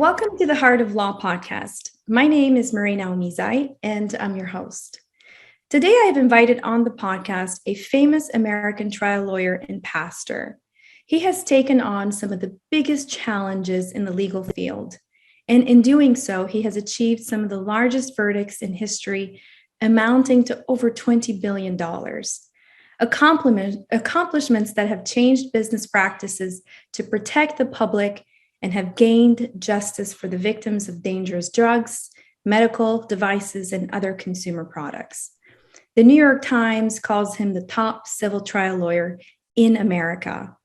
Welcome to the Heart of Law podcast. My name is Mirena, and I'm your host. Today, I have invited on the podcast a famous American trial lawyer and pastor. He has taken on some of the biggest challenges in the legal field, and in doing so, he has achieved some of the largest verdicts in history, amounting to over $20 billion. Accomplishments that have changed business practices to protect the public and have gained justice for the victims of dangerous drugs, medical devices, and other consumer products. The New York Times calls him the top civil trial lawyer in America.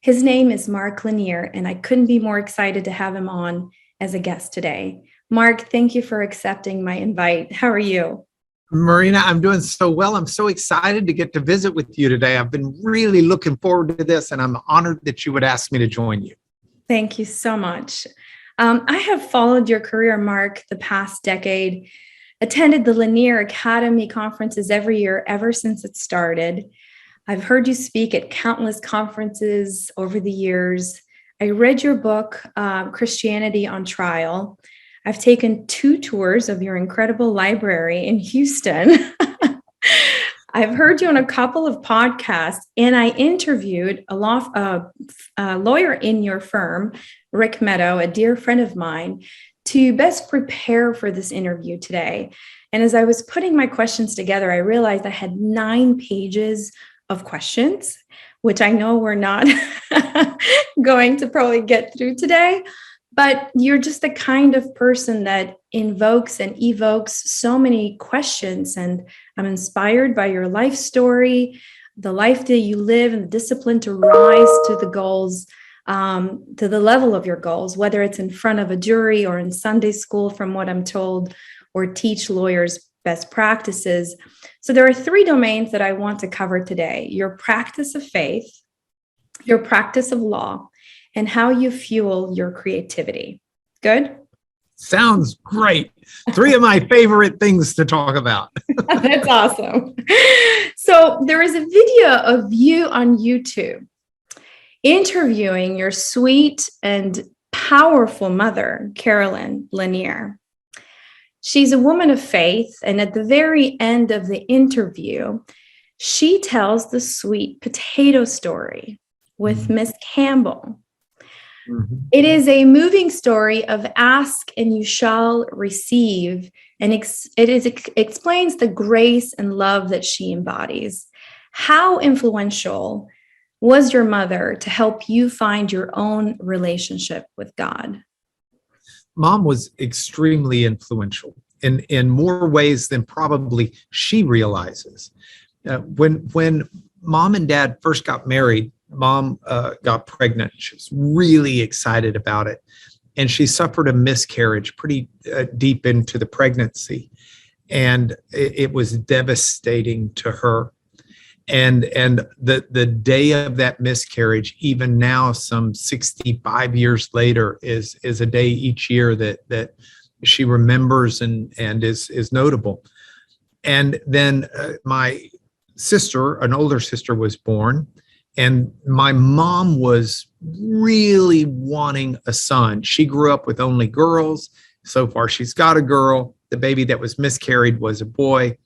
His name is Mark Lanier, and I couldn't be more excited to have him on as a guest today. Mark, thank you for accepting my invite. How are you? Mirena, I'm doing so well. I'm so excited to get to visit with you today. I've been really looking forward to this, and I'm honored that you would ask me to join you. Thank you so much. I have followed your career, Mark, the past decade, attended the Lanier Academy conferences every year ever since it started. I've heard you speak at countless conferences over the years. I read your book, Christianity on Trial. I've taken 2 tours of your incredible library in Houston. I've heard you on a couple of podcasts, and I interviewed a lawyer in your firm, Rick Meadow, a dear friend of mine, to best prepare for this interview today. And as I was putting my questions together, I realized I had 9 pages of questions, which I know we're not going to probably get through today. But you're just the kind of person that invokes and evokes so many questions. And I'm inspired by your life story, the life that you live, and the discipline to rise to the goals, to the level of your goals, whether it's in front of a jury or in Sunday school, from what I'm told, or teach lawyers best practices. So there are 3 domains that I want to cover today: your practice of faith, your practice of law, and how you fuel your creativity. Good? Sounds great. 3 of my favorite things to talk about. That's awesome. So there is a video of you on YouTube interviewing your sweet and powerful mother, Carolyn Lanier. She's a woman of faith, and at the very end of the interview, she tells the sweet potato story with Miss Campbell. Mm-hmm. It is a moving story of ask and you shall receive, and it explains the grace and love that she embodies. How influential was your mother to help you find your own relationship with God? Mom was extremely influential in more ways than probably she realizes. When Mom and Dad first got married, Mom got pregnant. She was really excited about it. And she suffered a miscarriage pretty deep into the pregnancy. And it was devastating to her. And the day of that miscarriage, even now, some 65 years later, is a day each year that she remembers and is notable. And then my sister, an older sister, was born. And my mom was really wanting a son. She grew up with only girls. So far, she's got a girl. The baby that was miscarried was a boy.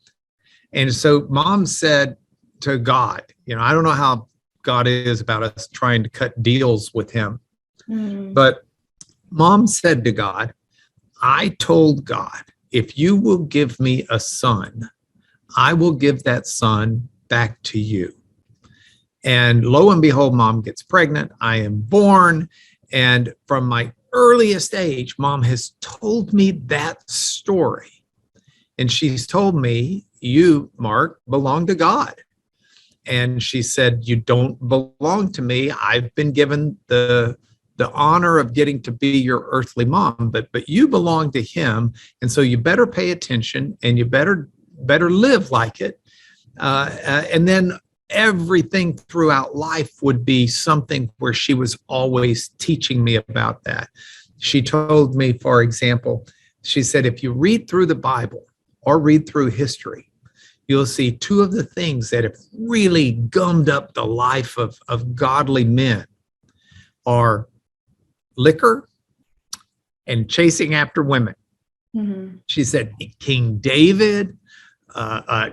And so Mom said to God, I don't know how God is about us trying to cut deals with him. But Mom said to God, I told God, if you will give me a son, I will give that son back to you. And lo and behold, Mom gets pregnant. I am born. And from my earliest age, Mom has told me that story. And she's told me, you, Mark, belong to God. And she said, you don't belong to me. I've been given the honor of getting to be your earthly mom, but you belong to him. And so you better pay attention and you better live like it. And then everything throughout life would be something where she was always teaching me about that. She told me, for example, she said, if you read through the Bible or read through history, you'll see 2 of the things that have really gummed up the life of godly men are liquor and chasing after women. She said King David,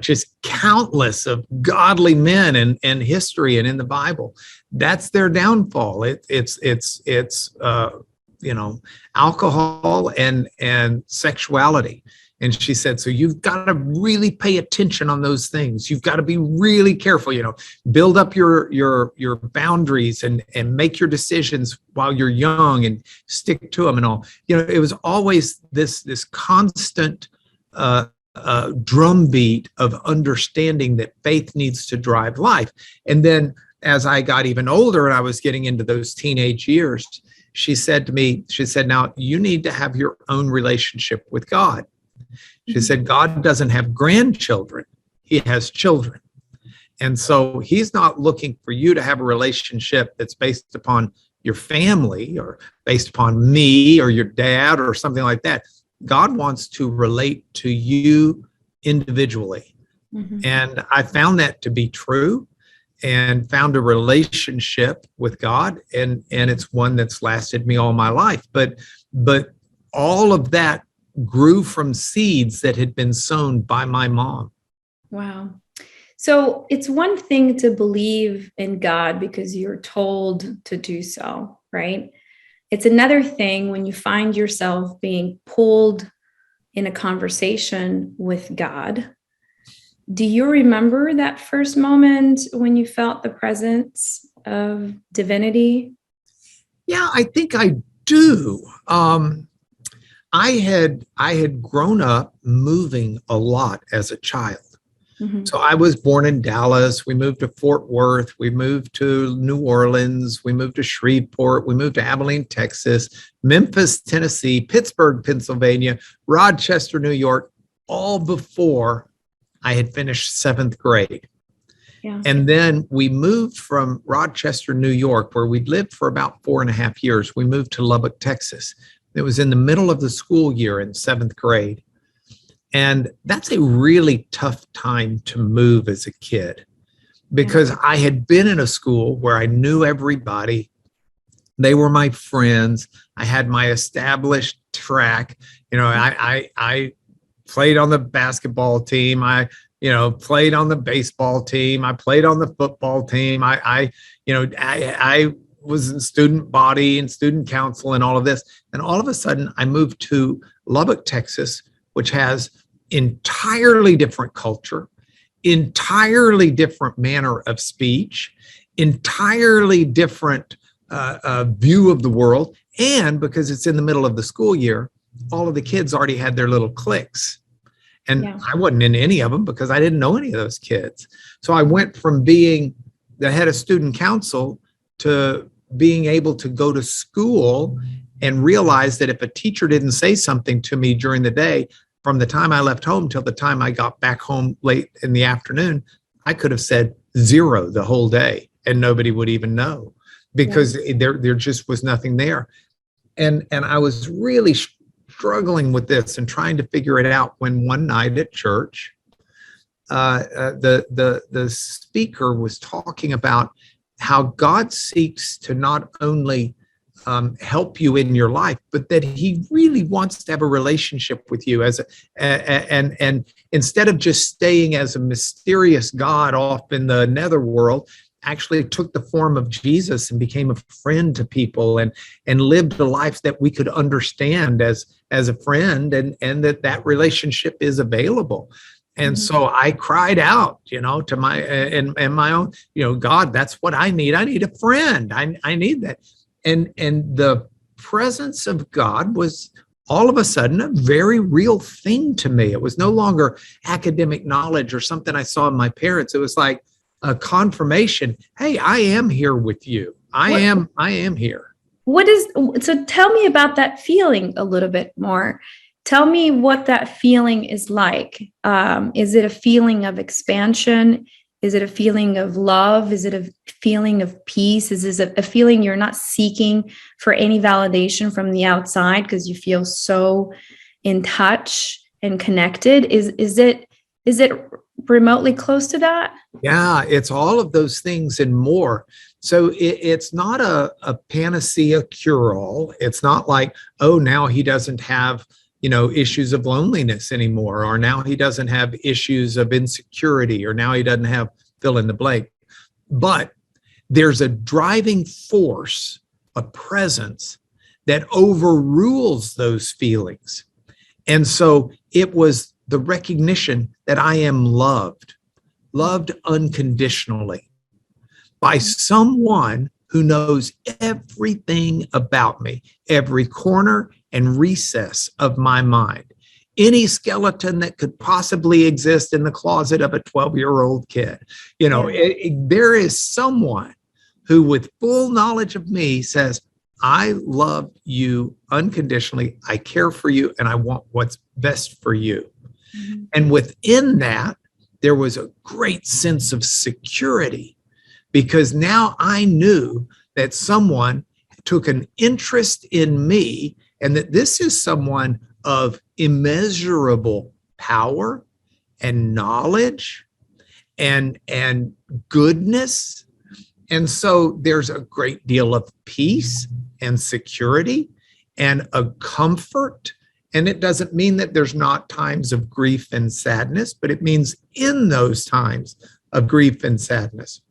just countless of godly men in history and in the Bible. That's their downfall. It's alcohol and sexuality. And she said, so you've got to really pay attention on those things. You've got to be really careful, build up your boundaries and make your decisions while you're young and stick to them and all. It was always this constant drumbeat of understanding that faith needs to drive life. And then as I got even older and I was getting into those teenage years, she said to me, now you need to have your own relationship with God. She said, God doesn't have grandchildren, he has children. And so he's not looking for you to have a relationship that's based upon your family or based upon me or your dad or something like that. God wants to relate to you individually. And I found that to be true and found a relationship with God. And it's one that's lasted me all my life. But all of that grew from seeds that had been sown by my mom. Wow. So it's one thing to believe in God because you're told to do so, right? It's another thing when you find yourself being pulled in a conversation with God. Do you remember that first moment when you felt the presence of divinity? Yeah, I think I do. I had grown up moving a lot as a child. So I was born in Dallas. We moved to Fort Worth. We moved to New Orleans. We moved to Shreveport. We moved to Abilene, Texas, Memphis, Tennessee, Pittsburgh, Pennsylvania, Rochester, New York, all before I had finished 7th grade. Yeah. And then we moved from Rochester, New York, where we'd lived for about 4.5 years. We moved to Lubbock, Texas. It was in the middle of the school year in 7th grade. And that's a really tough time to move as a kid because I had been in a school where I knew everybody. They were my friends. I had my established track. I played on the basketball team. I played on the baseball team. I played on the football team. I was in student body and student council and all of this. And all of a sudden I moved to Lubbock, Texas, which has entirely different culture, entirely different manner of speech, entirely different view of the world. And because it's in the middle of the school year, all of the kids already had their little cliques. And I wasn't in any of them because I didn't know any of those kids. So I went from being the head of student council to being able to go to school and realize that if a teacher didn't say something to me during the day, from the time I left home till the time I got back home late in the afternoon, I could have said 0 the whole day and nobody would even know because there just was nothing there. And I was really struggling with this and trying to figure it out when one night at church, the speaker was talking about how God seeks to not only help you in your life, but that he really wants to have a relationship with you and instead of just staying as a mysterious God off in the netherworld, actually took the form of Jesus and became a friend to people and lived a life that we could understand as a friend and that relationship is available. And so I cried out, to my in my own, God, that's what I need. I need a friend. I need that. And the presence of God was all of a sudden a very real thing to me. It was no longer academic knowledge or something I saw in my parents. It was like a confirmation. Hey, I am here with you. I am here. So tell me about that feeling a little bit more. Tell me what that feeling is like. Is it a feeling of expansion? Is it a feeling of love? Is it a feeling of peace? Is it a feeling you're not seeking for any validation from the outside because you feel so in touch and connected? Is it remotely close to that? Yeah, it's all of those things and more. So it's not a panacea cure-all. It's not like, oh, now he doesn't have, issues of loneliness anymore, or now he doesn't have issues of insecurity, or now he doesn't have fill in the blank. But there's a driving force, a presence that overrules those feelings. And so it was the recognition that I am loved unconditionally by someone who knows everything about me, every corner and recess of my mind, any skeleton that could possibly exist in the closet of a 12-year-old kid. There is someone who, with full knowledge of me, says, I love you unconditionally, I care for you, and I want what's best for you. Mm-hmm. And within that, there was a great sense of security, because now I knew that someone took an interest in me, and that this is someone of immeasurable power and knowledge and goodness. And so there's a great deal of peace and security and a comfort. And it doesn't mean that there's not times of grief and sadness, but it means in those times of grief and sadness,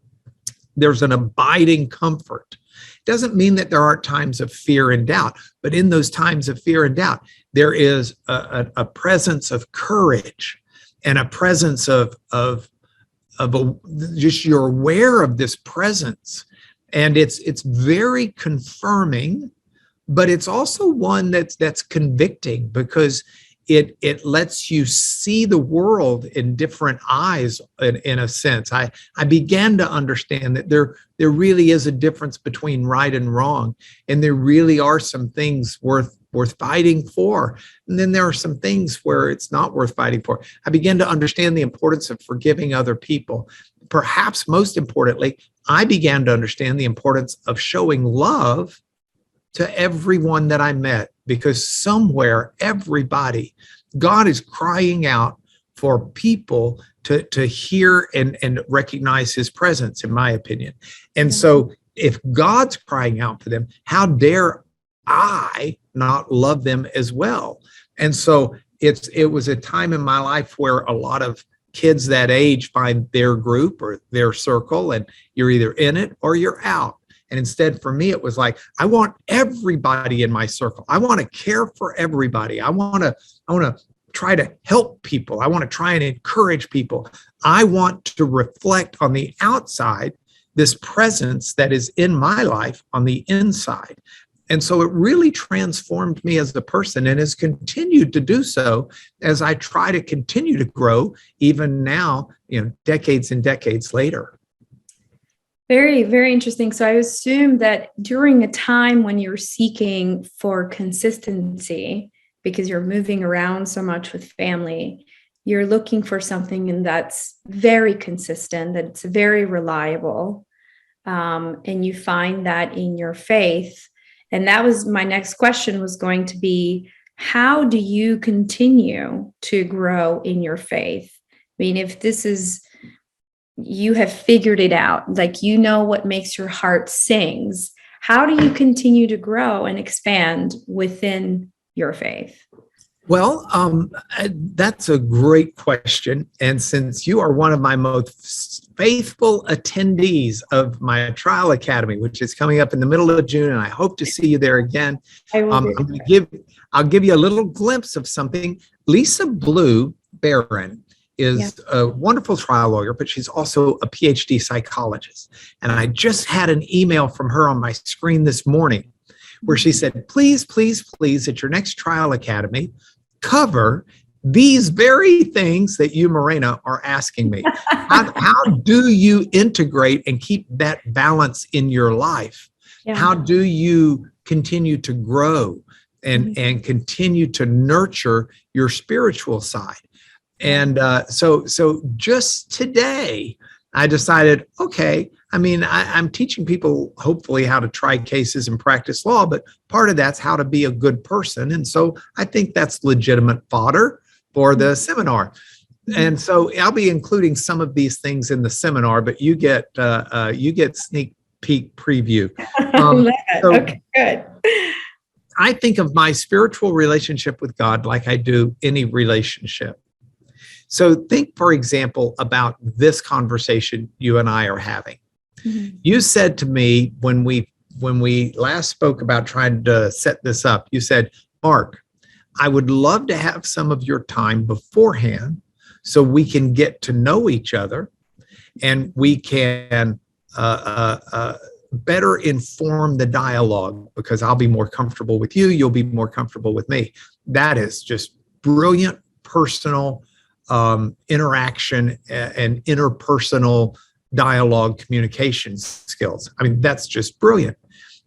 there's an abiding comfort. It doesn't mean that there aren't times of fear and doubt, but in those times of fear and doubt, there is a presence of courage and a presence of just you're aware of this presence. And it's very confirming, but it's also one that's convicting, because it lets you see the world in different eyes, in a sense. I began to understand that there really is a difference between right and wrong, and there really are some things worth fighting for. And then there are some things where it's not worth fighting for. I began to understand the importance of forgiving other people. Perhaps most importantly, I began to understand the importance of showing love to everyone that I met, because somewhere, everybody, God is crying out for people to hear and recognize his presence, in my opinion. And so if God's crying out for them, how dare I not love them as well? And so it was a time in my life where a lot of kids that age find their group or their circle, and you're either in it or you're out. And instead, for me, it was like, I want everybody in my circle. I want to care for everybody. I want to try to help people. I want to try and encourage people. I want to reflect on the outside this presence that is in my life on the inside. And so it really transformed me as a person, and has continued to do so as I try to continue to grow, even now, decades and decades later. Very, very interesting. So I assume that during a time when you're seeking for consistency, because you're moving around so much with family, you're looking for something that's very consistent, that's very reliable, and you find that in your faith. And that was my next question, was going to be, how do you continue to grow in your faith? I mean, if this is, you have figured it out, like, what makes your heart sings, how do you continue to grow and expand within your faith? Well, that's a great question. And since you are one of my most faithful attendees of my trial academy, which is coming up in the middle of June, and I hope to see you there again, I'll give you a little glimpse of something. Lisa Blue Barron is a wonderful trial lawyer, but she's also a PhD psychologist. And I just had an email from her on my screen this morning where she said, please, please, please, at your next trial academy, cover these very things that you, Mirena, are asking me. How do you integrate and keep that balance in your life? Yeah. How do you continue to grow and continue to nurture your spiritual side? And so just today, I decided, okay, I'm teaching people hopefully how to try cases and practice law, but part of that's how to be a good person. And so I think that's legitimate fodder for the seminar. And so I'll be including some of these things in the seminar, but you get sneak peek preview. So okay, good. I think of my spiritual relationship with God like I do any relationship. So think, for example, about this conversation you and I are having. Mm-hmm. You said to me when we last spoke about trying to set this up, you said, Mark, I would love to have some of your time beforehand so we can get to know each other and we can better inform the dialogue, because I'll be more comfortable with you, you'll be more comfortable with me. That is just brilliant personal interaction and interpersonal dialogue communication skills. I mean, that's just brilliant.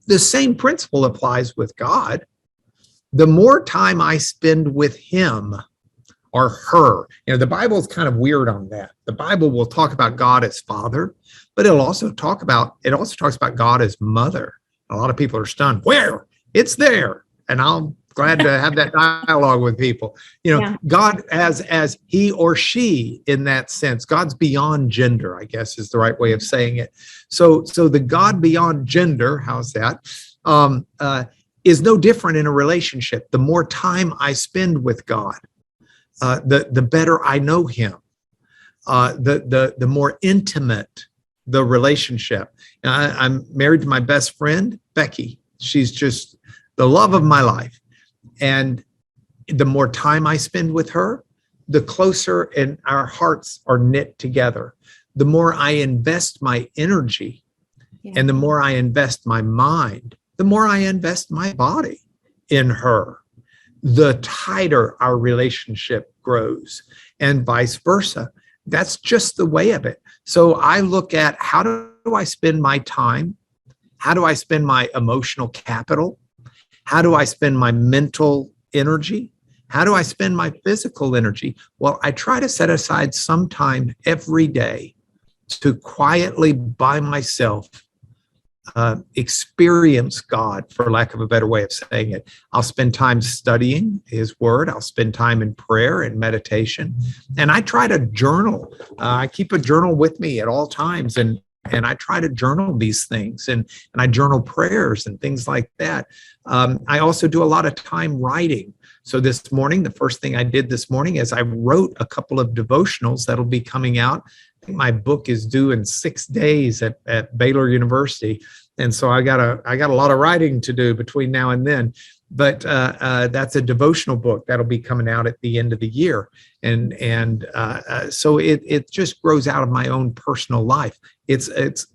The same principle applies with God. The more time I spend with him or her, the Bible is kind of weird on that. The Bible will talk about God as Father, but it also talks about God as Mother. A lot of people are stunned. Where? It's there. And I'm glad to have that dialogue with people. God as he or she in that sense. God's beyond gender, I guess is the right way of saying it. So the God beyond gender, how's that? Is no different in a relationship. The more time I spend with God, the better I know him. The more intimate the relationship. I'm married to my best friend, Becky. She's just the love of my life. And the more time I spend with her, the closer and our hearts are knit together. The more I invest my energy and the more I invest my mind, the more I invest my body in her, the tighter our relationship grows, and vice versa. That's just the way of it. So I look at, how do I spend my time? How do I spend my emotional capital? How do I spend my mental energy? How do I spend my physical energy? Well, I try to set aside some time every day to quietly by myself experience God, for lack of a better way of saying it. I'll spend time studying his word. I'll spend time in prayer and meditation. And I try to journal. I keep a journal with me at all times. And I try to journal these things, and I journal prayers and things like that. I also do a lot of time writing. So this morning, the first thing I did this morning is I wrote a couple of devotionals that'll be coming out. I think my book is due in 6 days at Baylor University. And so I got a lot of writing to do between now and then. But that's a devotional book that'll be coming out at the end of the year. And so it just grows out of my own personal life. It's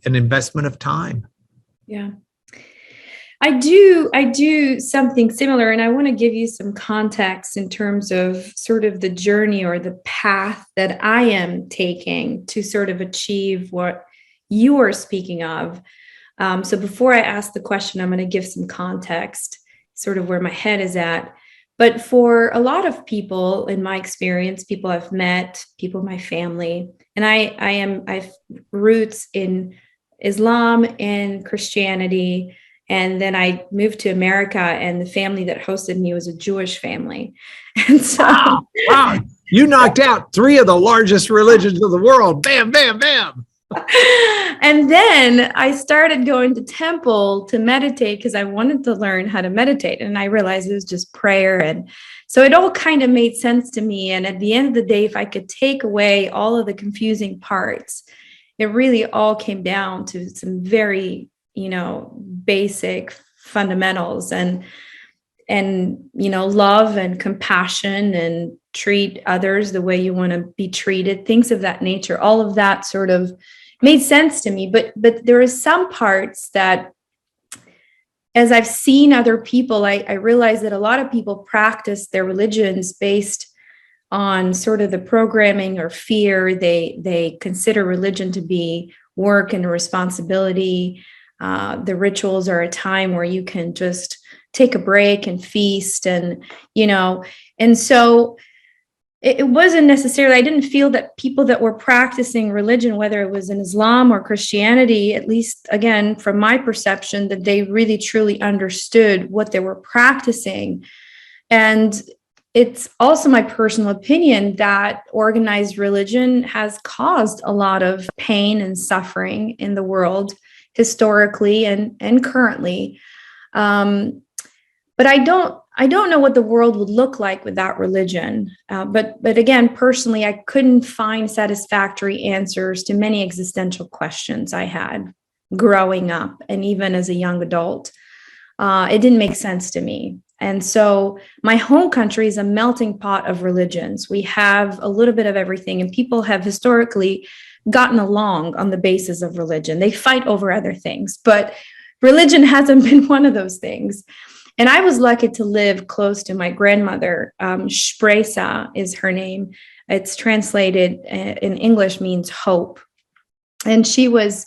an investment of time. Yeah. I do something similar, and I want to give you some context in terms of sort of the journey or the path that I am taking to sort of achieve what you are speaking of. So before I ask the question, I'm going to give some context, sort of where my head is at. But for a lot of people, in my experience, people I've met, people in my family, and I've roots in Islam and Christianity. And then I moved to America, and the family that hosted me was a Jewish family. And so, wow. You knocked out 3 of the largest religions of the world. Bam, bam, bam. And then I started going to temple to meditate because I wanted to learn how to meditate. And I realized it was just prayer. And so it all kind of made sense to me. And at the end of the day, if I could take away all of the confusing parts, it really all came down to some very basic fundamentals and love and compassion and treat others the way you want to be treated, things of that nature. All of that sort of made sense to me. But there are some parts that, as I've seen other people, I realize that a lot of people practice their religions based on sort of the programming or fear. They consider religion to be work and a responsibility. The rituals are a time where you can just take a break and feast, and so it wasn't necessarily, I didn't feel that people that were practicing religion, whether it was in Islam or Christianity, at least again, from my perception, that they really truly understood what they were practicing. And it's also my personal opinion that organized religion has caused a lot of pain and suffering in the world historically and currently. But I don't know what the world would look like without religion. But again, personally, I couldn't find satisfactory answers to many existential questions I had growing up and even as a young adult. It didn't make sense to me. And so my home country is a melting pot of religions. We have a little bit of everything, and people have historically gotten along on the basis of religion. They fight over other things, but religion hasn't been one of those things. And I was lucky to live close to my grandmother. Spresa is her name. It's translated in English means hope. And she was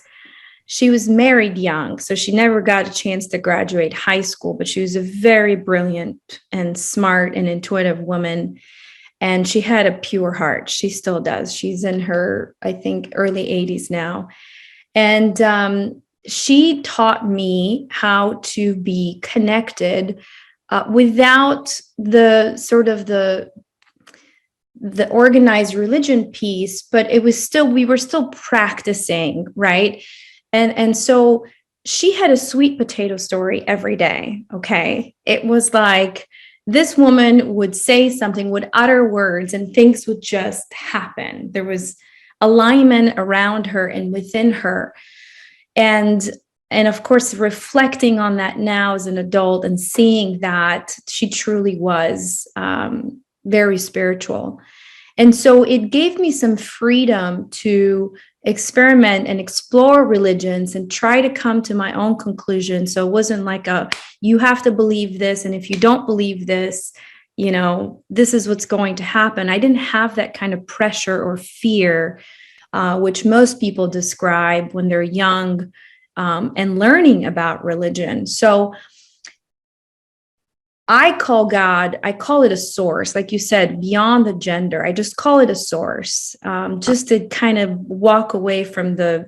married young, so she never got a chance to graduate high school, but she was a very brilliant and smart and intuitive woman. And she had a pure heart. She still does. She's in her, I think, early 80s now. And she taught me how to be connected without the sort of the organized religion piece, but we were still practicing, right? And so she had a sweet potato story every day. Okay. It was like this woman would say something, would utter words, and things would just happen. There was alignment around her and within her. And of course, reflecting on that now as an adult and seeing that she truly was very spiritual. And so it gave me some freedom to experiment and explore religions and try to come to my own conclusion. So it wasn't like you have to believe this, and if you don't believe this, this is what's going to happen. I didn't have that kind of pressure or fear, which most people describe when they're young and learning about religion. So I call it a source, like you said, beyond the gender. I just call it a source, just to kind of walk away from the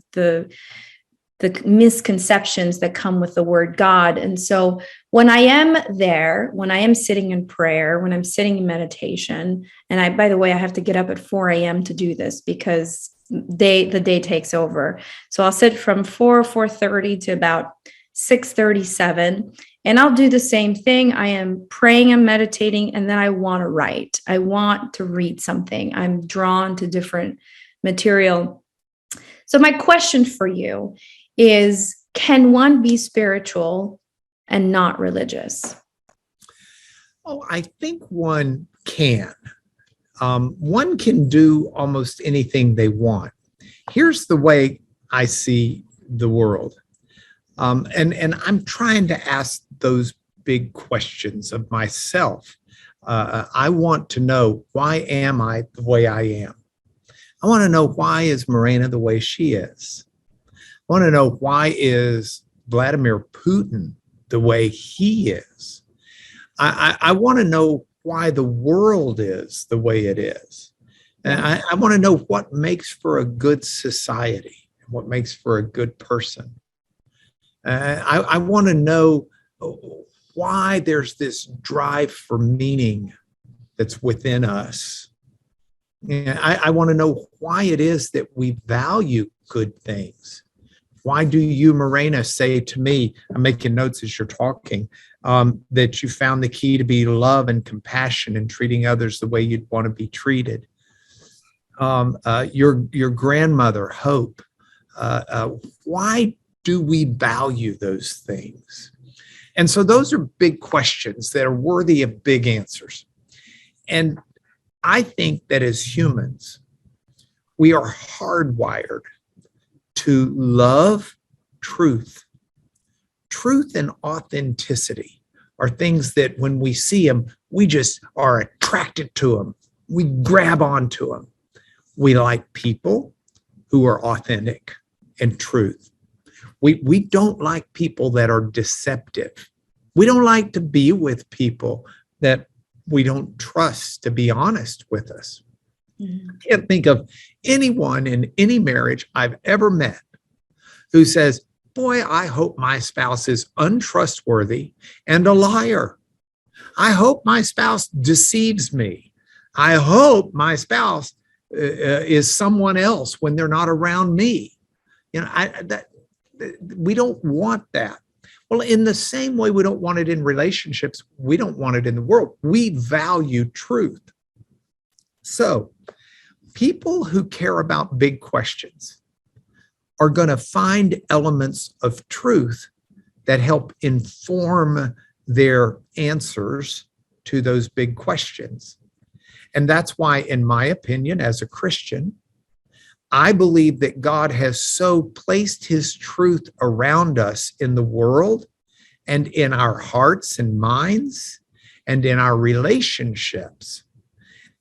misconceptions that come with the word God. And so when I am there, when I am sitting in prayer, when I'm sitting in meditation, and by the way, I have to get up at 4 a.m. to do this because the day takes over. So I'll sit from 4:30 to about 6:37. And I'll do the same thing. I am praying and meditating, and then I want to write. I want to read something. I'm drawn to different material. So my question for you is, can one be spiritual and not religious? Oh, I think one can. One can do almost anything they want. Here's the way I see the world. And I'm trying to ask those big questions of myself. I want to know, why am I the way I am? I want to know, why is Mirena the way she is? I want to know, why is Vladimir Putin the way he is? I want to know why the world is the way it is. And I want to know what makes for a good society, what makes for a good person. I want to know why there's this drive for meaning that's within us. And I want to know why it is that we value good things. Why do you, Mirena, say to me, I'm making notes as you're talking, that you found the key to be love and compassion and treating others the way you'd want to be treated? Your grandmother, Hope, why do we value those things? And so those are big questions that are worthy of big answers. And I think that as humans, we are hardwired to love truth. Truth and authenticity are things that when we see them, we just are attracted to them. We grab onto them. We like people who are authentic and truth. We don't like people that are deceptive. We don't like to be with people that we don't trust to be honest with us. Mm-hmm. I can't think of anyone in any marriage I've ever met who says, boy, I hope my spouse is untrustworthy and a liar. I hope my spouse deceives me. I hope my spouse is someone else when they're not around me. We don't want that. Well, in the same way we don't want it in relationships, we don't want it in the world. We value truth. So people who care about big questions are going to find elements of truth that help inform their answers to those big questions. And that's why, in my opinion, as a Christian, I believe that God has so placed his truth around us in the world and in our hearts and minds and in our relationships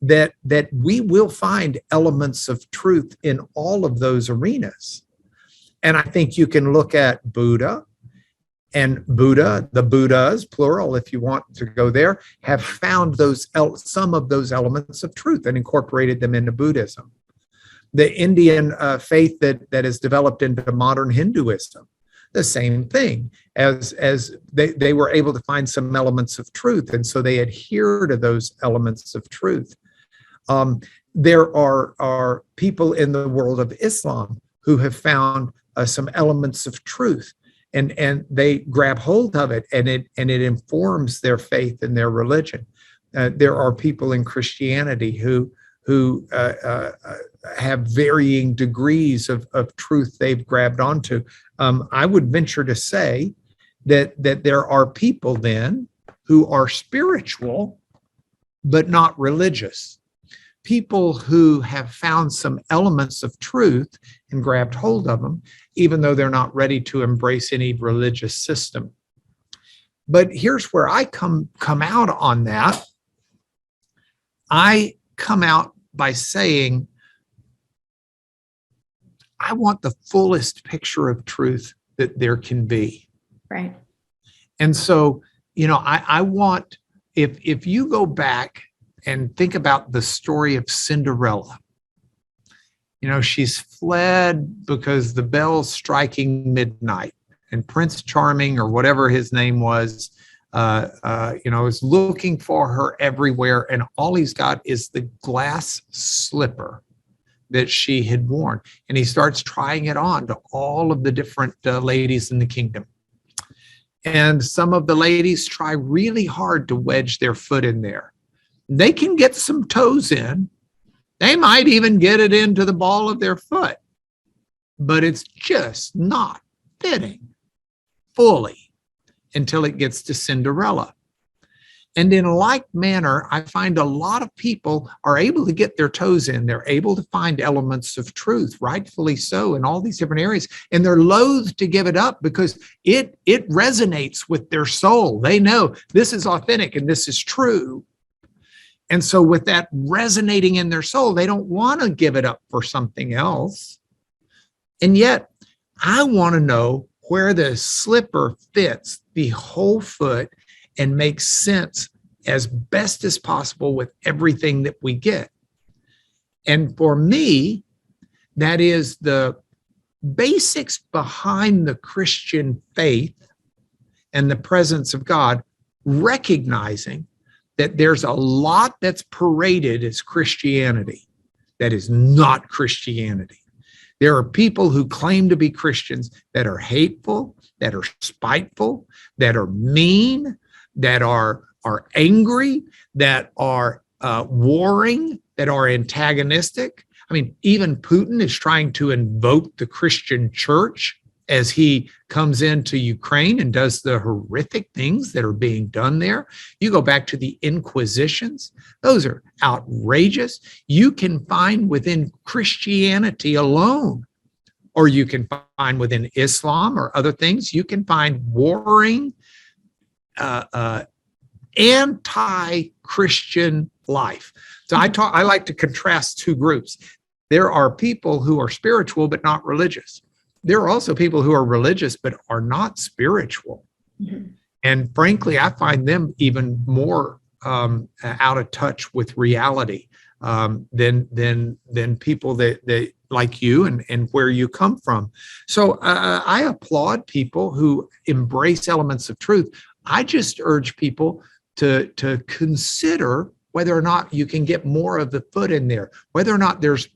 that we will find elements of truth in all of those arenas. And I think you can look at Buddha, and the Buddhas, plural, if you want to go there, have found some of those elements of truth and incorporated them into Buddhism. The Indian faith that has developed into modern Hinduism, the same thing, as they were able to find some elements of truth, and so they adhere to those elements of truth. There are people in the world of Islam who have found some elements of truth, and they grab hold of it, and it informs their faith and their religion. There are people in Christianity who have varying degrees of truth they've grabbed onto. I would venture to say that there are people then who are spiritual but not religious. People who have found some elements of truth and grabbed hold of them, even though they're not ready to embrace any religious system. But here's where I come out on that. I come out by saying, I want the fullest picture of truth that there can be. Right. And so, I want, if you go back and think about the story of Cinderella, she's fled because the bell's striking midnight, and Prince Charming, or whatever his name was, is looking for her everywhere, and all he's got is the glass slipper that she had worn, and he starts trying it on to all of the different ladies in the kingdom. And some of the ladies try really hard to wedge their foot in there. They can get some toes in. They might even get it into the ball of their foot, but it's just not fitting fully until it gets to Cinderella. And in like manner, I find a lot of people are able to get their toes in. They're able to find elements of truth, rightfully so, in all these different areas. And they're loath to give it up because it resonates with their soul. They know this is authentic and this is true. And so with that resonating in their soul, they don't want to give it up for something else. And yet, I want to know where the slipper fits the whole foot and makes sense as best as possible with everything that we get. And for me, that is the basics behind the Christian faith and the presence of God, recognizing that there's a lot that's paraded as Christianity that is not Christianity. There are people who claim to be Christians that are hateful, that are spiteful, that are mean, that are angry, that are warring, that are antagonistic. I mean, even Putin is trying to invoke the Christian church as he comes into Ukraine and does the horrific things that are being done there. You go back to the Inquisitions, those are outrageous. You can find within Christianity alone, or you can find within Islam or other things, you can find warring, anti-Christian life. So I like to contrast two groups. There are people who are spiritual but not religious. There are also people who are religious but are not spiritual. Mm-hmm. And frankly, I find them even more out of touch with reality than people that like you and where you come from. So I applaud people who embrace elements of truth. I just urge people to consider whether or not you can get more of the foot in there, whether or not there's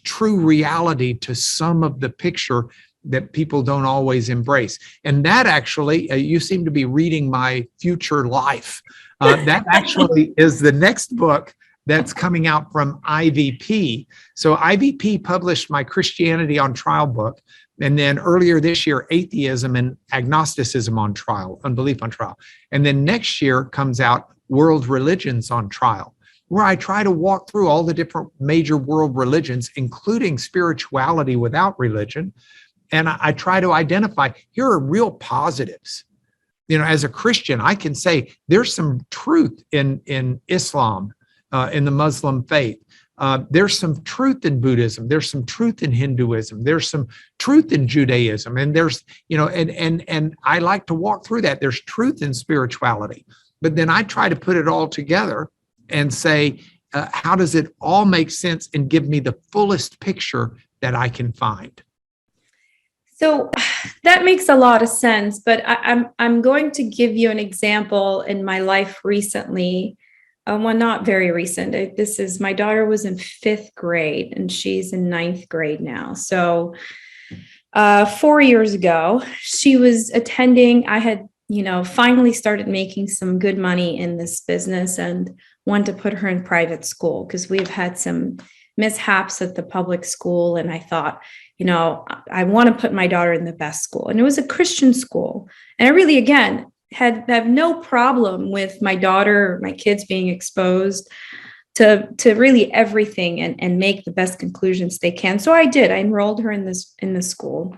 true reality to some of the picture that people don't always embrace. And that actually, you seem to be reading my future life. That actually is the next book that's coming out from IVP. So IVP published my Christianity on Trial book. And then earlier this year, Atheism and Agnosticism on Trial, Unbelief on Trial. And then next year comes out World Religions on Trial, where I try to walk through all the different major world religions, including spirituality without religion. And I try to identify, here are real positives. You know, as a Christian, I can say there's some truth in Islam, in the Muslim faith. There's some truth in Buddhism. There's some truth in Hinduism. There's some truth in Judaism. And there's, you know, and I like to walk through that. There's truth in spirituality. But then I try to put it all together and say, how does it all make sense and give me the fullest picture that I can find? So that makes a lot of sense, but I'm going to give you an example in my life recently. Well, not very recent. My daughter was in 5th grade and she's in 9th grade now. So 4 years ago, she was attending, I had, finally started making some good money in this business and wanted to put her in private school because we've had some mishaps at the public school. And I thought, I want to put my daughter in the best school. And it was a Christian school. And I really, again, have no problem with my daughter, my kids being exposed to really everything and make the best conclusions they can. So I did. I enrolled her in this school.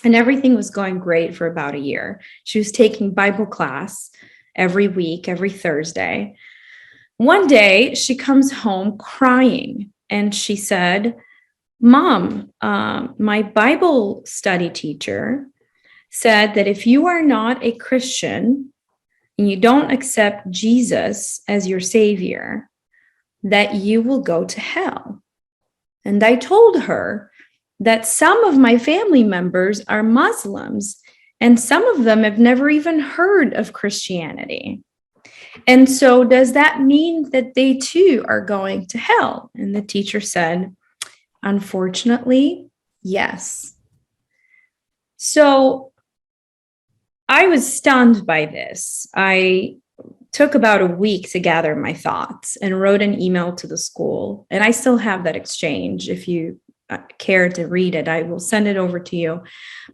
And everything was going great for about a year. She was taking Bible class every week, every Thursday. One day she comes home crying and she said, "Mom, my Bible study teacher said that if you are not a Christian and you don't accept Jesus as your savior, that you will go to hell." And I told her that some of my family members are Muslims and some of them have never even heard of Christianity. And so does that mean that they too are going to hell? And the teacher said, "Unfortunately, yes." So I was stunned by this. I took about a week to gather my thoughts and wrote an email to the school. And I still have that exchange. If you care to read it, I will send it over to you.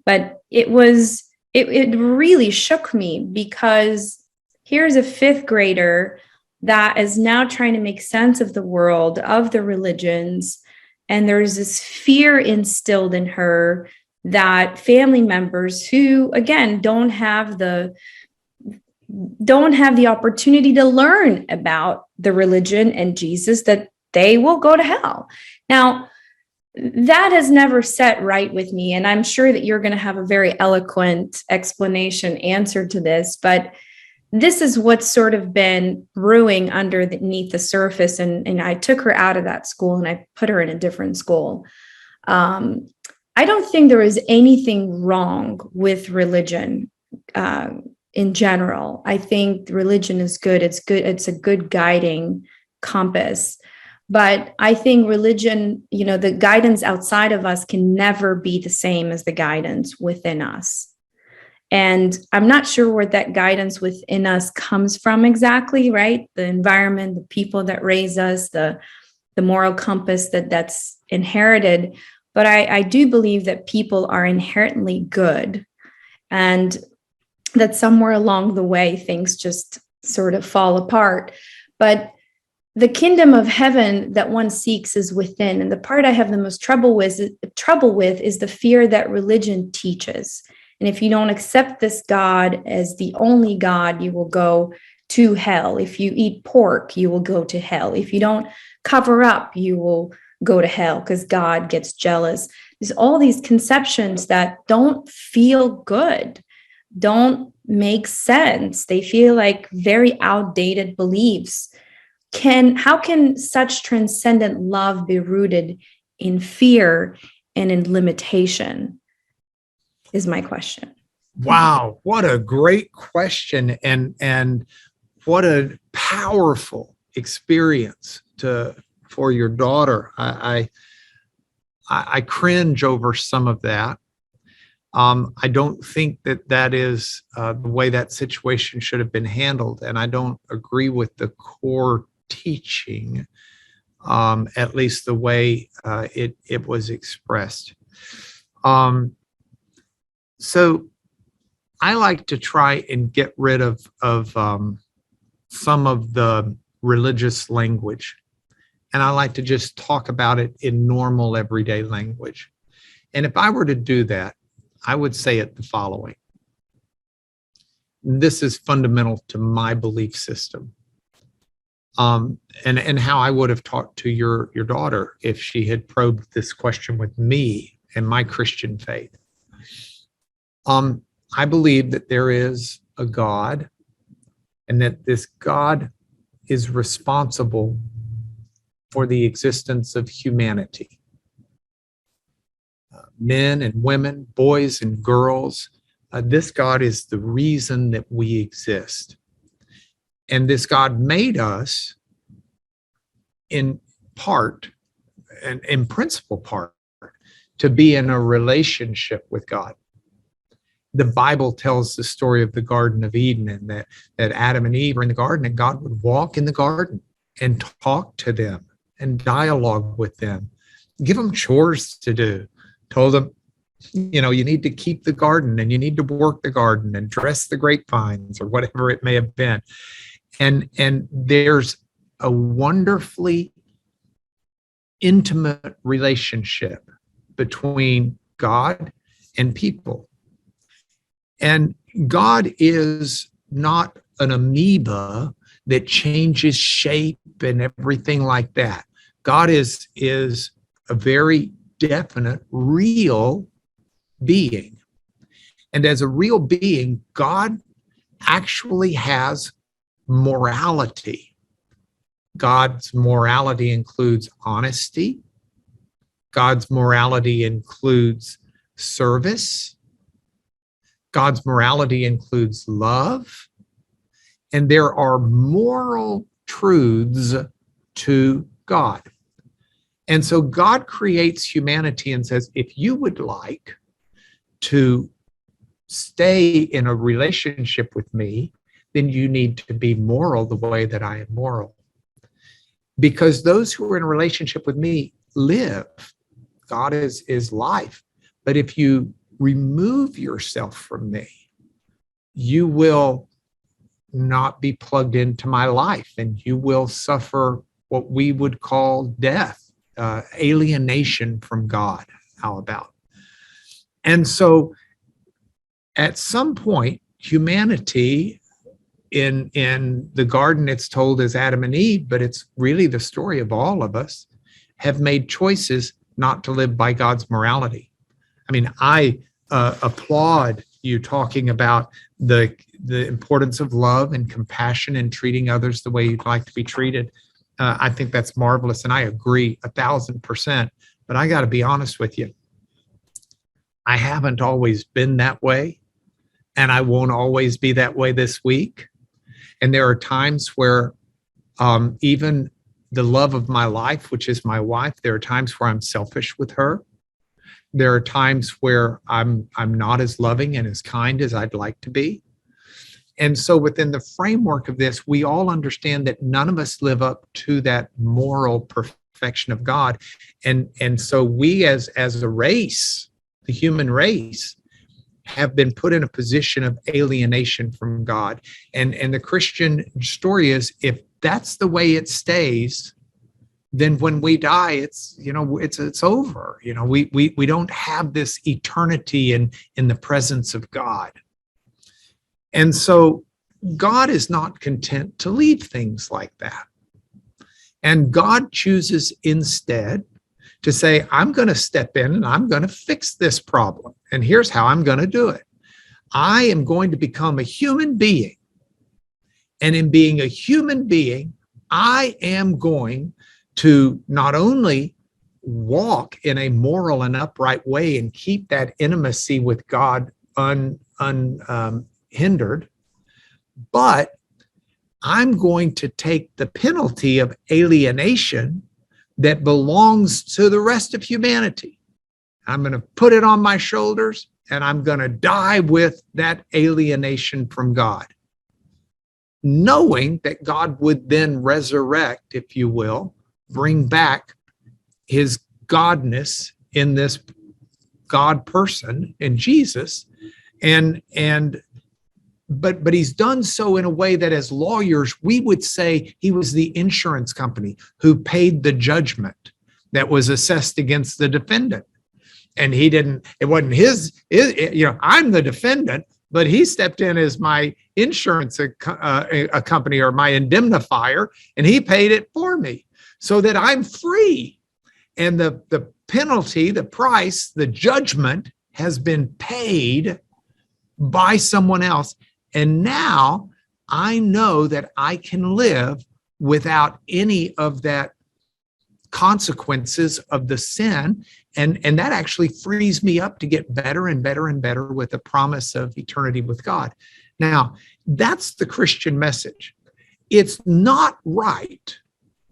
But it really shook me because here's a 5th grader that is now trying to make sense of the world, of the religions. And there's this fear instilled in her that family members who, again, don't have the opportunity to learn about the religion and Jesus, that they will go to hell. Now, that has never set right with me. And I'm sure that you're going to have a very eloquent explanation answer to this, but this is what's sort of been brewing underneath the surface. And I took her out of that school and I put her in a different school. I don't think there is anything wrong with religion in general. I think religion is good. It's good. It's a good guiding compass. But I think religion, the guidance outside of us can never be the same as the guidance within us. And I'm not sure where that guidance within us comes from exactly, right? The environment, the people that raise us, the moral compass that's inherited. But I do believe that people are inherently good and that somewhere along the way, things just sort of fall apart. But the kingdom of heaven that one seeks is within. And the part I have the most trouble with is the fear that religion teaches. And if you don't accept this God as the only God, you will go to hell. If you eat pork, you will go to hell. If you don't cover up, you will go to hell because God gets jealous. There's all these conceptions that don't feel good, don't make sense. They feel like very outdated beliefs. How can such transcendent love be rooted in fear and in limitation is my question. Wow, what a great question, and what a powerful experience for your daughter. I cringe over some of that. I don't think that is the way that situation should have been handled, and I don't agree with the core teaching, at least the way it was expressed. So I like to try and get rid of some of the religious language, and I like to just talk about it in normal everyday language. And if I were to do that, I would say it the following. This is fundamental to my belief system, and how I would have talked to your daughter if she had probed this question with me and my Christian faith. I believe that there is a God, and that this God is responsible for the existence of humanity. Men and women, boys and girls, this God is the reason that we exist. And this God made us in part, and in principal part, to be in a relationship with God. The Bible tells the story of the Garden of Eden, and that Adam and Eve were in the garden, and God would walk in the garden and talk to them and dialogue with them, give them chores to do, told them, you need to keep the garden, and you need to work the garden and dress the grapevines, or whatever it may have been. And there's a wonderfully intimate relationship between God and people. And God is not an amoeba that changes shape and everything like that. God is a very definite, real being. And as a real being, God actually has morality. God's morality includes honesty. God's morality includes service. God's morality includes love. And there are moral truths to God. And so God creates humanity and says, if you would like to stay in a relationship with me, then you need to be moral the way that I am moral. Because those who are in a relationship with me live. God is life. But if you remove yourself from me, you will not be plugged into my life, and you will suffer what we would call death, alienation from God. How about? And so at some point, humanity in the garden, it's told as Adam and Eve, but it's really the story of all of us, have made choices not to live by God's morality. I mean, I applaud you talking about the importance of love and compassion and treating others the way you'd like to be treated. I think that's marvelous, and I agree 1,000%. But I got to be honest with you. I haven't always been that way, and I won't always be that way this week. And there are times where even the love of my life, which is my wife, there are times where I'm selfish with her. There are times where I'm not as loving and as kind as I'd like to be. And so within the framework of this, we all understand that none of us live up to that moral perfection of God. And so we as a race, the human race, have been put in a position of alienation from God. And the Christian story is, if that's the way it stays, then when we die, it's over. We don't have this eternity in the presence of God. And so God is not content to leave things like that. And God chooses instead to say, I'm going to step in and I'm going to fix this problem. And here's how I'm going to do it. I am going to become a human being. And in being a human being, I am going to not only walk in a moral and upright way and keep that intimacy with God unhindered, but I'm going to take the penalty of alienation that belongs to the rest of humanity. I'm going to put it on my shoulders, and I'm going to die with that alienation from God, knowing that God would then resurrect, if you will, bring back his godness in this God person in Jesus. But he's done so in a way that as lawyers, we would say he was the insurance company who paid the judgment that was assessed against the defendant. And it wasn't his, I'm the defendant, but he stepped in as my insurance company or my indemnifier, and he paid it for me so that I'm free. And the penalty, the price, the judgment has been paid by someone else. And now I know that I can live without any of that consequences of the sin. And that actually frees me up to get better and better and better with the promise of eternity with God. Now, that's the Christian message. It's not right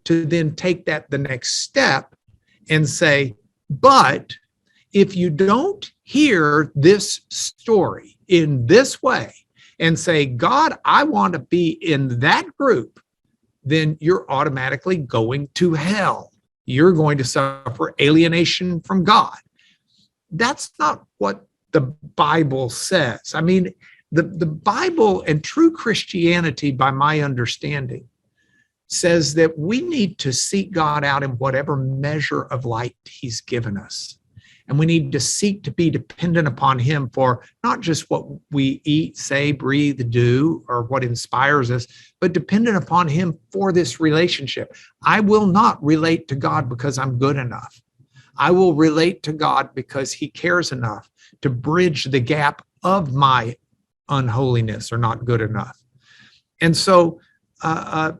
to then take that the next step and say, but if you don't hear this story in this way and say, God, I want to be in that group, then you're automatically going to hell. You're going to suffer alienation from God. That's not what the Bible says. I mean, the Bible and true Christianity, by my understanding, says that we need to seek God out in whatever measure of light he's given us. And we need to seek to be dependent upon him for not just what we eat, say, breathe, do, or what inspires us, but dependent upon him for this relationship. I will not relate to God because I'm good enough. I will relate to God because he cares enough to bridge the gap of my unholiness or not good enough. And so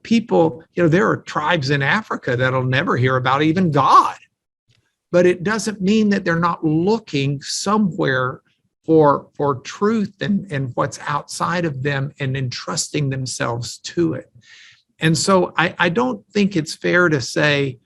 people, there are tribes in Africa that'll never hear about even God. But it doesn't mean that they're not looking somewhere for truth and what's outside of them and entrusting themselves to it. And so I don't think it's fair to say,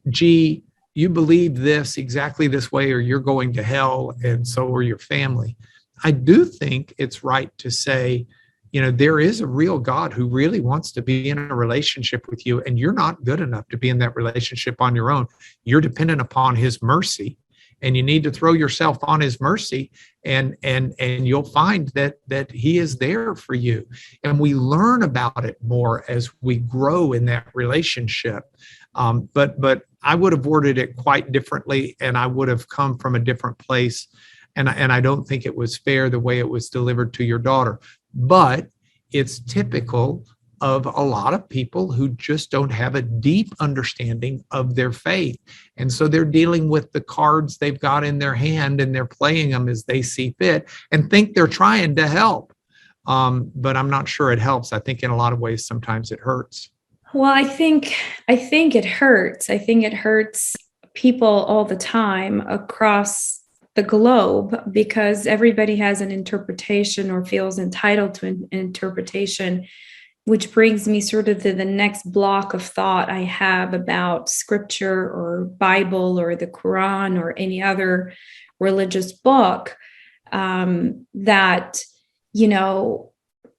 gee, you believe this exactly this way or you're going to hell and so are your family. I do think it's right to say, there is a real God who really wants to be in a relationship with you, and you're not good enough to be in that relationship on your own. You're dependent upon his mercy, and you need to throw yourself on his mercy, and you'll find that he is there for you. And we learn about it more as we grow in that relationship. But I would have worded it quite differently, and I would have come from a different place. And I don't think it was fair the way it was delivered to your daughter. But it's typical of a lot of people who just don't have a deep understanding of their faith. And so they're dealing with the cards they've got in their hand and they're playing them as they see fit and think they're trying to help. But I'm not sure it helps. I think in a lot of ways, sometimes it hurts. Well, I think it hurts. I think it hurts people all the time across the globe because everybody has an interpretation or feels entitled to an interpretation, which brings me sort of to the next block of thought I have about scripture or Bible or the Quran or any other religious book, that,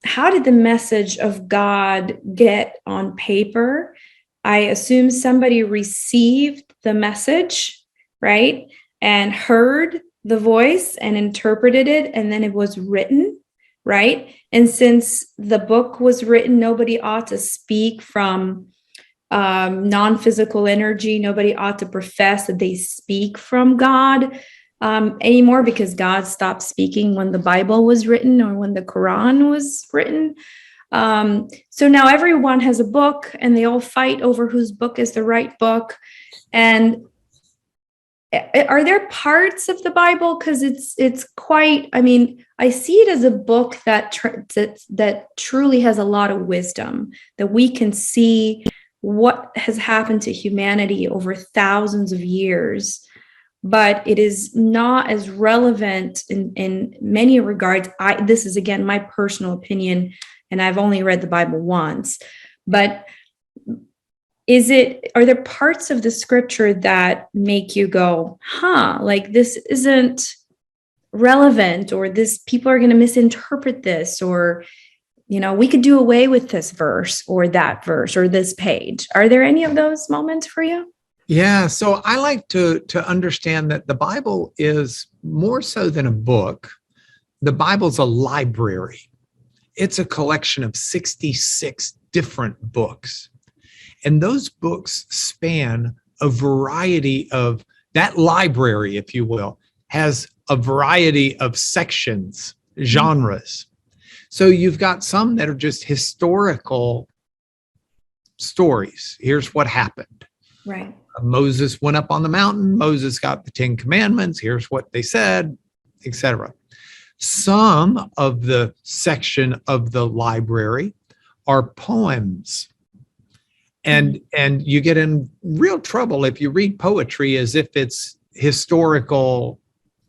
how did the message of God get on paper? I assume somebody received the message, right? And heard the voice and interpreted it, and then it was written, right? And since the book was written, nobody ought to speak from non-physical energy. Nobody ought to profess that they speak from God anymore because God stopped speaking when the Bible was written or when the Quran was written. So now everyone has a book and they all fight over whose book is the right book. And are there parts of the Bible? Because it's quite, I see it as a book that truly has a lot of wisdom, that we can see what has happened to humanity over thousands of years. but it is not as relevant in many regards. This is, again, my personal opinion, and I've only read the Bible once, but are there parts of the scripture that make you go, like this isn't relevant, or this, people are going to misinterpret this, or, we could do away with this verse or that verse or this page? Are there any of those moments for you? Yeah, so I like to understand that the Bible is more so than a book. The Bible's a library. It's a collection of 66 different books. And those books span a variety of, that library, if you will, has a variety of sections, genres. So you've got some that are just historical stories. Here's what happened. Right. Moses went up on the mountain. Moses got the 10 commandments. Here's what they said, etc. Some of the section of the library are poems. And you get in real trouble if you read poetry as if it's historical,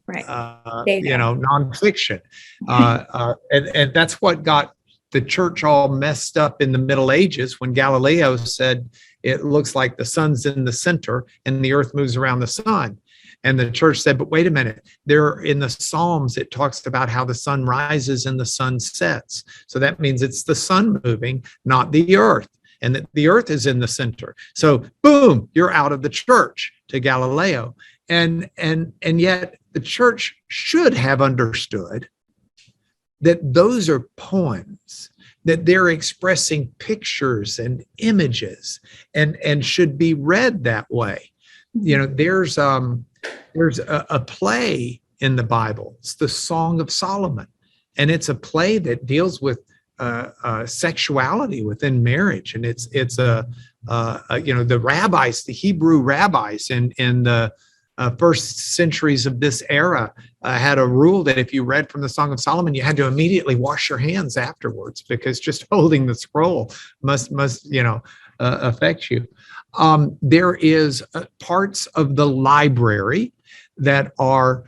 right, nonfiction. And that's what got the church all messed up in the Middle Ages when Galileo said it looks like the sun's in the center and the earth moves around the sun. And the church said, but wait a minute, there in the Psalms, it talks about how the sun rises and the sun sets. So that means it's the sun moving, not the earth, and that the earth is in the center. So boom, you're out of the church to Galileo. And yet the church should have understood that those are poems, that they're expressing pictures and images, and should be read that way. There's a play in the Bible. It's the Song of Solomon, and it's a play that deals with sexuality within marriage. And it's the rabbis, the Hebrew rabbis in the first centuries of this era had a rule that if you read from the Song of Solomon, you had to immediately wash your hands afterwards, because just holding the scroll must affect you. There is parts of the library that are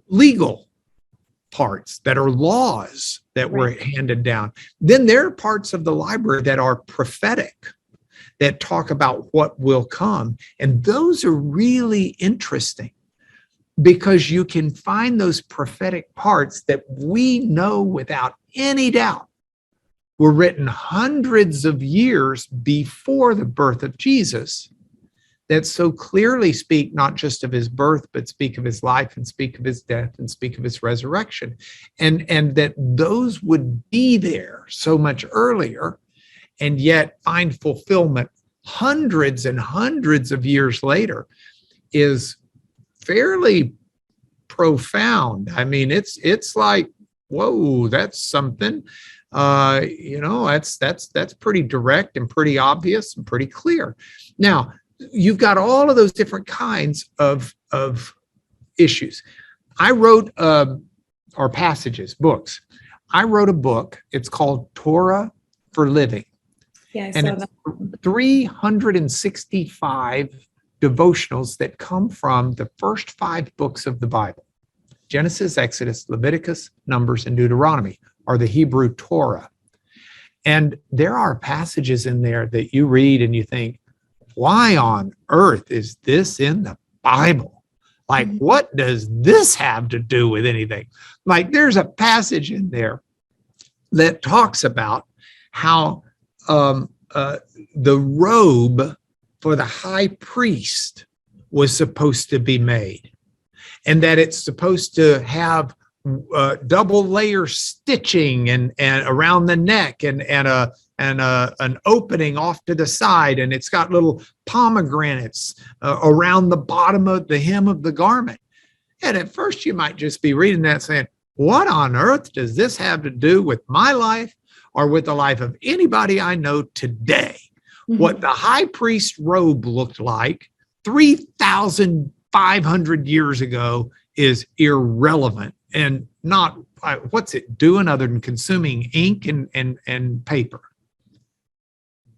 legal parts, that are laws that were handed down. Then there are parts of the library that are prophetic, that talk about what will come. And those are really interesting, because you can find those prophetic parts that we know without any doubt were written hundreds of years before the birth of Jesus, that so clearly speak not just of his birth, but speak of his life and speak of his death and speak of his resurrection. And that those would be there so much earlier, and yet find fulfillment hundreds and hundreds of years later is fairly profound. I mean, it's like, whoa, that's something. That's pretty direct and pretty obvious and pretty clear. Now, you've got all of those different kinds of issues. I wrote or passages, books. I wrote a book. It's called Torah for Living. Yeah, and it's 365 devotionals that come from the first 5 books of the Bible. Genesis, Exodus, Leviticus, Numbers, and Deuteronomy are the Hebrew Torah. And there are passages in there that you read and you think, why on earth is this in the Bible? Like, what does this have to do with anything? Like, there's a passage in there that talks about how the robe for the high priest was supposed to be made, and that it's supposed to have double layer stitching and around the neck and an opening off to the side, and it's got little pomegranates around the bottom of the hem of the garment. And at first you might just be reading that saying, what on earth does this have to do with my life or with the life of anybody I know today? Mm-hmm. What the high priest robe looked like 3,500 years ago is irrelevant and not, what's it doing other than consuming ink and paper?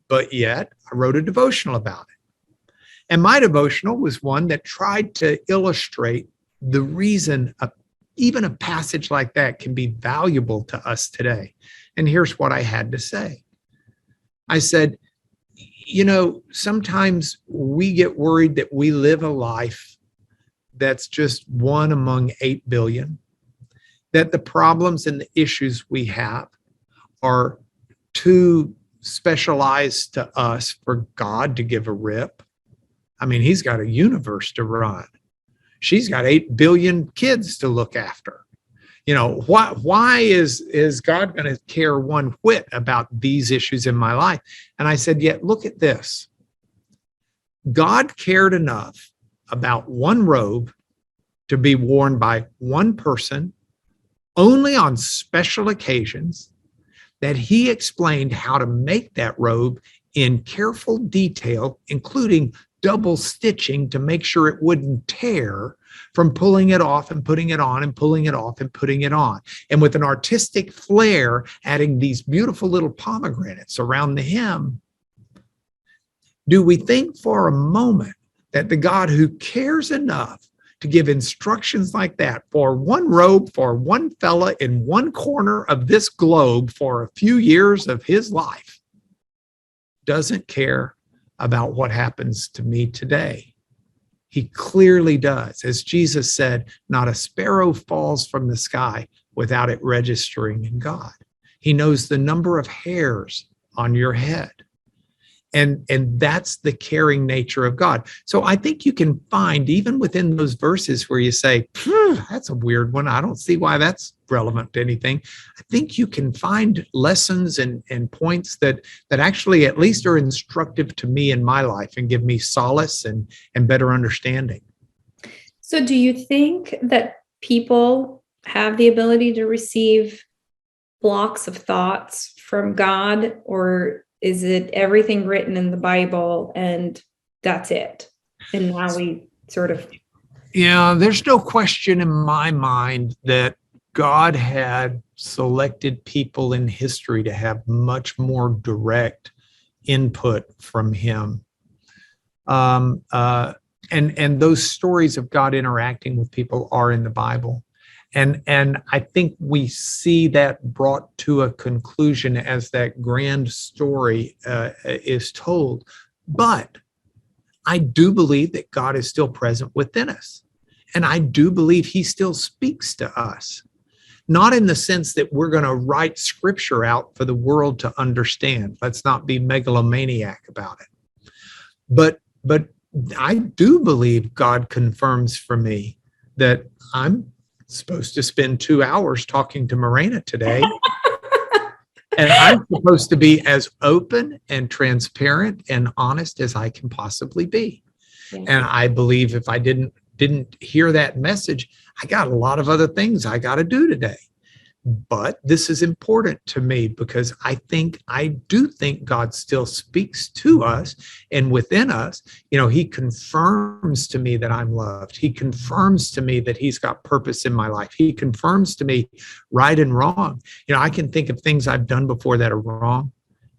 But yet I wrote a devotional about it. And my devotional was one that tried to illustrate the reason even a passage like that can be valuable to us today. And here's what I had to say. I said, sometimes we get worried that we live a life that's just one among 8 billion, that the problems and the issues we have are too specialized to us for God to give a rip. I mean, he's got a universe to run. She's got 8 billion kids to look after. Why is God going to care one whit about these issues in my life? And I said, yet look at this. God cared enough about one robe to be worn by one person only on special occasions that he explained how to make that robe in careful detail, including double stitching to make sure it wouldn't tear from pulling it off and putting it on and pulling it off and putting it on. And with an artistic flair, adding these beautiful little pomegranates around the hem. Do we think for a moment that the God who cares enough to give instructions like that for one robe, for one fella in one corner of this globe for a few years of his life, doesn't care about what happens to me today? He clearly does. As Jesus said, not a sparrow falls from the sky without it registering in God. He knows the number of hairs on your head. And that's the caring nature of God. So I think you can find, even within those verses where you say, that's a weird one, I don't see why that's relevant to anything. I think you can find lessons and points that actually at least are instructive to me in my life and give me solace and better understanding. So do you think that people have the ability to receive blocks of thoughts from God, or is it everything written in the Bible and that's it? And now we sort of... Yeah, there's no question in my mind that God had selected people in history to have much more direct input from him. And those stories of God interacting with people are in the Bible. And I think we see that brought to a conclusion as that grand story is told. But I do believe that God is still present within us. And I do believe he still speaks to us. Not in the sense that we're going to write scripture out for the world to understand. Let's not be megalomaniac about it. But I do believe God confirms for me that I'm supposed to spend 2 hours talking to Mirena today. And I'm supposed to be as open and transparent and honest as I can possibly be. Yeah. And I believe if I didn't hear that message, I got a lot of other things I got to do today. But this is important to me because I do think God still speaks to us and within us. He confirms to me that I'm loved. He confirms to me that he's got purpose in my life. He confirms to me right and wrong. I can think of things I've done before that are wrong.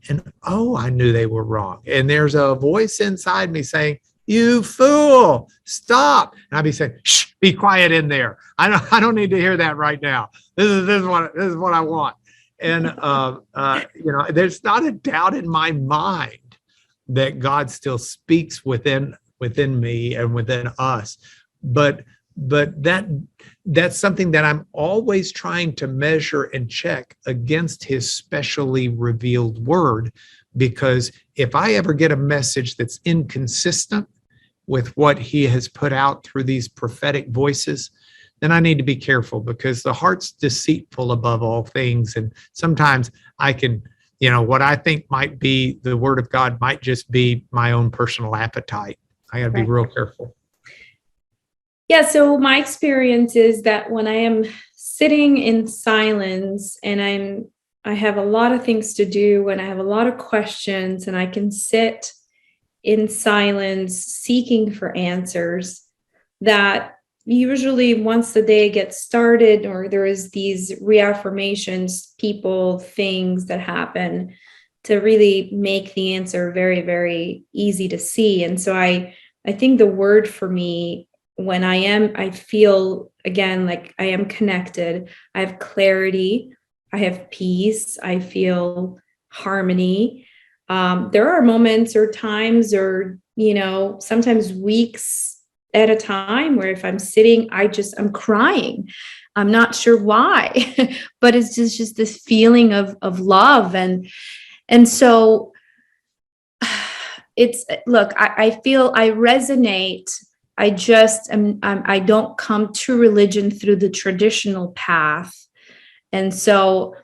And, I knew they were wrong. And there's a voice inside me saying, you fool, stop. And I'd be saying, shh, be quiet in there. I don't need to hear that right now. This is what I want. And, there's not a doubt in my mind that God still speaks within me and within us. But that's something that I'm always trying to measure and check against his specially revealed word. Because if I ever get a message that's inconsistent with what he has put out through these prophetic voices, then I need to be careful because the heart's deceitful above all things. And sometimes I can, what I think might be the word of God might just be my own personal appetite. I got to be real careful. Yeah. So my experience is that when I am sitting in silence and I have a lot of things to do and I have a lot of questions and I can sit in silence seeking for answers, that usually once the day gets started or there is these reaffirmations, people, things that happen to really make the answer very, very easy to see. And so I I think the word for me when I feel again like I am connected, I have clarity, I have peace, I feel harmony. There are moments or times or, sometimes weeks at a time where if I'm sitting, I'm crying. I'm not sure why, but it's just this feeling of love. And so look, I feel I resonate. I don't come to religion through the traditional path. And so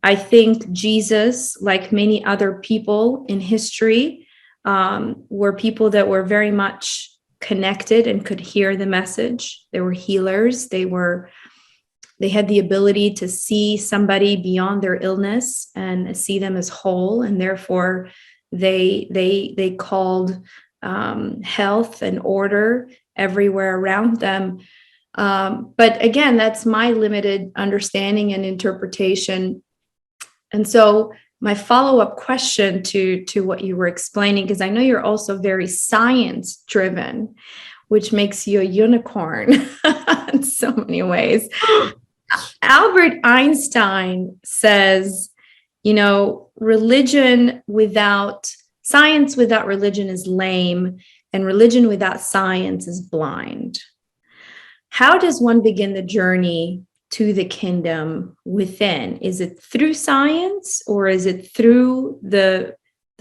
I think Jesus, like many other people in history, were people that were very much connected and could hear the message. They were healers. They had the ability to see somebody beyond their illness and see them as whole, and therefore they called health and order everywhere around them. But again, that's my limited understanding and interpretation. And so my follow-up question to what you were explaining, because I know you're also very science driven, which makes you a unicorn in so many ways. Albert Einstein says, science without religion is lame, and religion without science is blind. How does one begin the journey to the kingdom within? Is it through science, or is it through the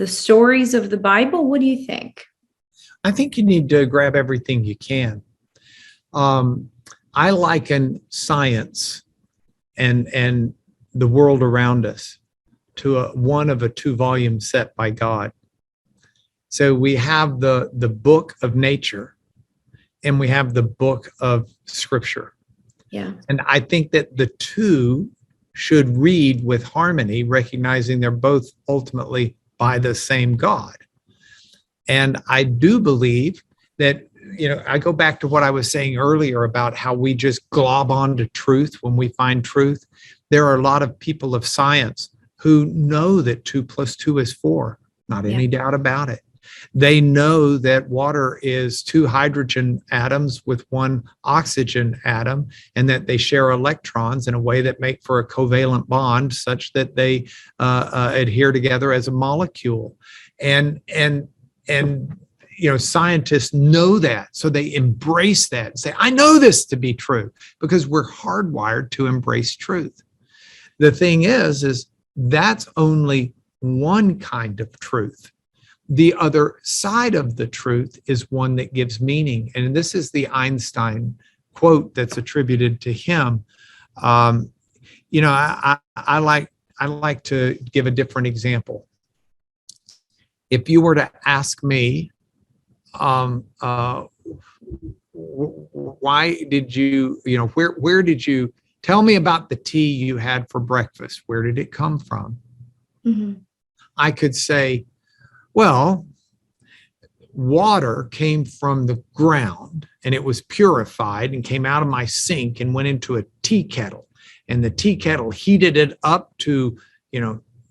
stories of the Bible? What do you think? I think you need to grab everything you can. I liken science and the world around us to one of a 2-volume set by God. So we have the book of nature, and we have the book of scripture. Yeah. And I think that the two should read with harmony, recognizing they're both ultimately by the same God. And I do believe that, I go back to what I was saying earlier about how we just glob onto truth when we find truth. There are a lot of people of science who know that 2 + 2 is 4, not any doubt about it. They know that water is 2 hydrogen atoms with 1 oxygen atom, and that they share electrons in a way that make for a covalent bond such that they adhere together as a molecule. And scientists know that, so they embrace that and say, I know this to be true, because we're hardwired to embrace truth. The thing is that's only one kind of truth. The other side of the truth is one that gives meaning. And this is the Einstein quote that's attributed to him. I like to give a different example. If you were to ask me, why did you, where did you tell me about the tea you had for breakfast? Where did it come from? Mm-hmm. I could say, well, water came from the ground and it was purified and came out of my sink and went into a tea kettle, and the tea kettle heated it up to,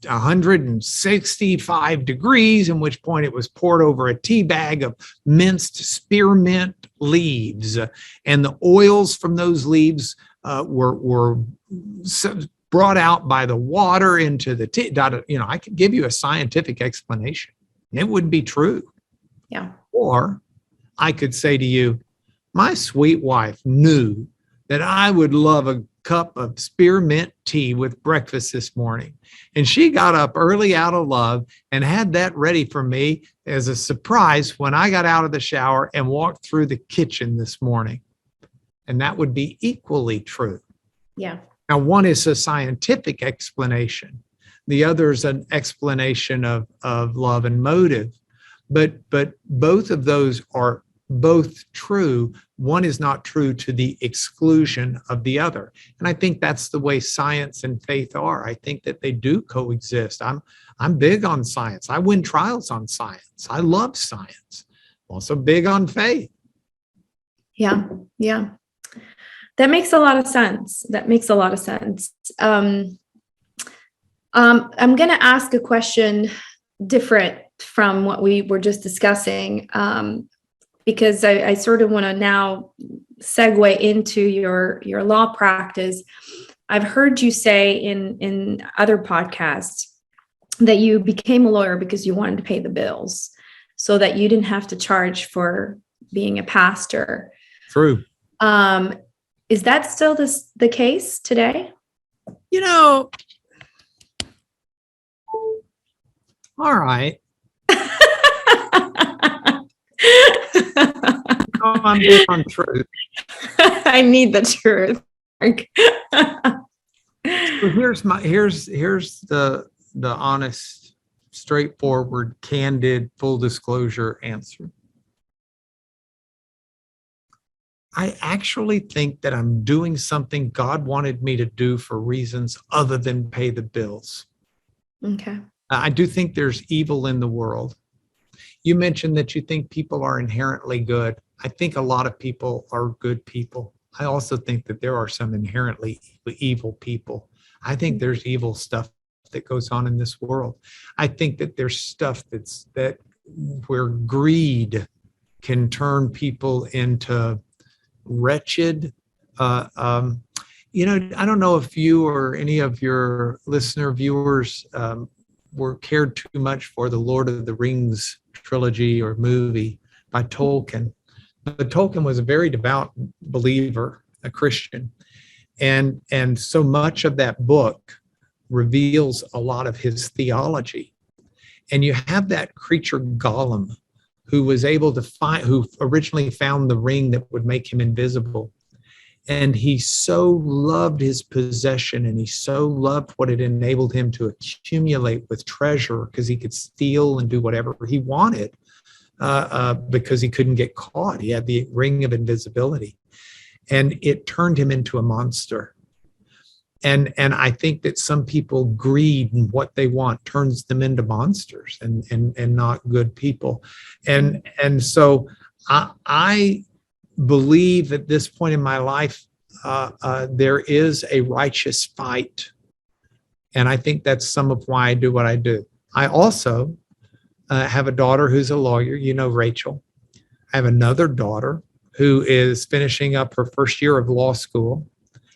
165 degrees, in which point it was poured over a tea bag of minced spearmint leaves, and the oils from those leaves were brought out by the water into the tea. I could give you a scientific explanation. It would be true. Yeah. Or I could say to you, my sweet wife knew that I would love a cup of spearmint tea with breakfast this morning, and she got up early out of love and had that ready for me as a surprise when I got out of the shower and walked through the kitchen this morning. And that would be equally true. Yeah. Now, one is a scientific explanation. The other is an explanation of love and motive. But both of those are both true. One is not true to the exclusion of the other. And I think that's the way science and faith are. I think that they do coexist. I'm big on science. I win trials on science. I love science. Also big on faith. Yeah. Yeah. That makes a lot of sense. I'm going to ask a question different from what we were just discussing. because I sort of want to now segue into your law practice. I've heard you say in other podcasts that you became a lawyer because you wanted to pay the bills, so that you didn't have to charge for being a pastor. True. Is that still the case today? All right. I'm big on truth. I need the truth. So here's the honest, straightforward, candid, full disclosure answer. I actually think that I'm doing something God wanted me to do for reasons other than pay the bills. Okay. I do think there's evil in the world. You mentioned that you think people are inherently good. I think a lot of people are good people. I also think that there are some inherently evil people. I think there's evil stuff that goes on in this world. I think that there's stuff that where greed can turn people into wretched. I don't know if you or any of your listener viewers were cared too much for the Lord of the Rings trilogy or movie by Tolkien. But Tolkien was a very devout believer, a Christian. And so much of that book reveals a lot of his theology. And you have that creature Gollum, who was able to who originally found the ring that would make him invisible. And he so loved his possession, and he so loved what it enabled him to accumulate with treasure, because he could steal and do whatever he wanted because he couldn't get caught. He had the ring of invisibility, and it turned him into a monster. And I think that some people, greed and what they want turns them into monsters and not good people. And so I believe at this point in my life, there is a righteous fight. And I think that's some of why I do what I do. I also have a daughter who's a lawyer, Rachel. I have another daughter who is finishing up her first year of law school,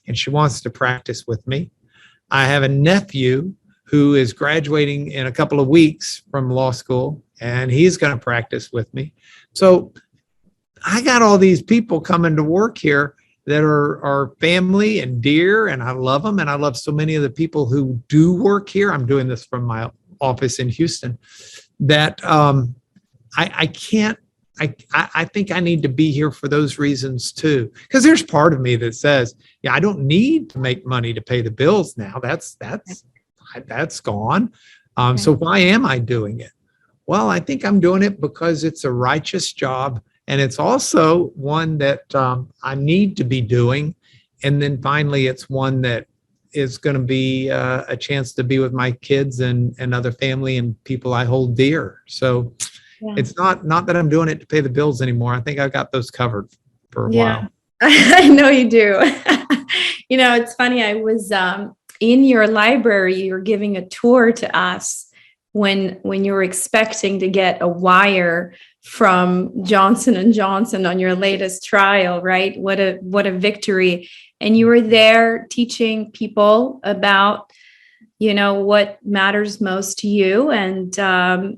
and she wants to practice with me. I have a nephew who is graduating in a couple of weeks from law school, and he's going to practice with me. So I got all these people coming to work here that are family and dear, and I love them. And I love so many of the people who do work here. I'm doing this from my office in Houston, that I think I need to be here for those reasons too. Because there's part of me that says, yeah, I don't need to make money to pay the bills now. That's gone. So why am I doing it? Well, I think I'm doing it because it's a righteous job. And it's also one that I need to be doing. And then finally, it's one that is going to be a chance to be with my kids and other family and people I hold dear. So it's not that I'm doing it to pay the bills anymore. I think I've got those covered for a while. I know you do. It's funny. I was in your library. You were giving a tour to us when you were expecting to get a wire from Johnson & Johnson on your latest trial, right? What a victory. And you were there teaching people about, what matters most to you. And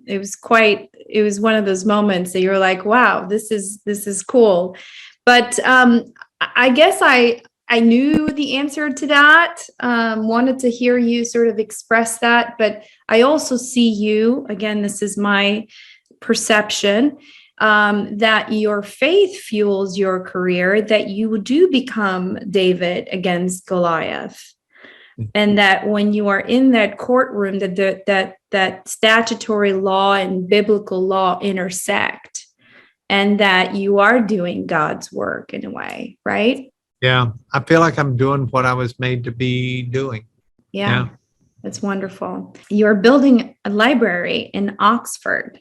it was one of those moments that you're like, wow, this is cool. But I guess I knew the answer to that, wanted to hear you sort of express that. But I also see you, again, this is my perception, that your faith fuels your career, that you do become David against Goliath. And that when you are in that courtroom, that statutory law and biblical law intersect, and that you are doing God's work in a way, right? Yeah, I feel like I'm doing what I was made to be doing. Yeah. That's wonderful. You're building a library in Oxford.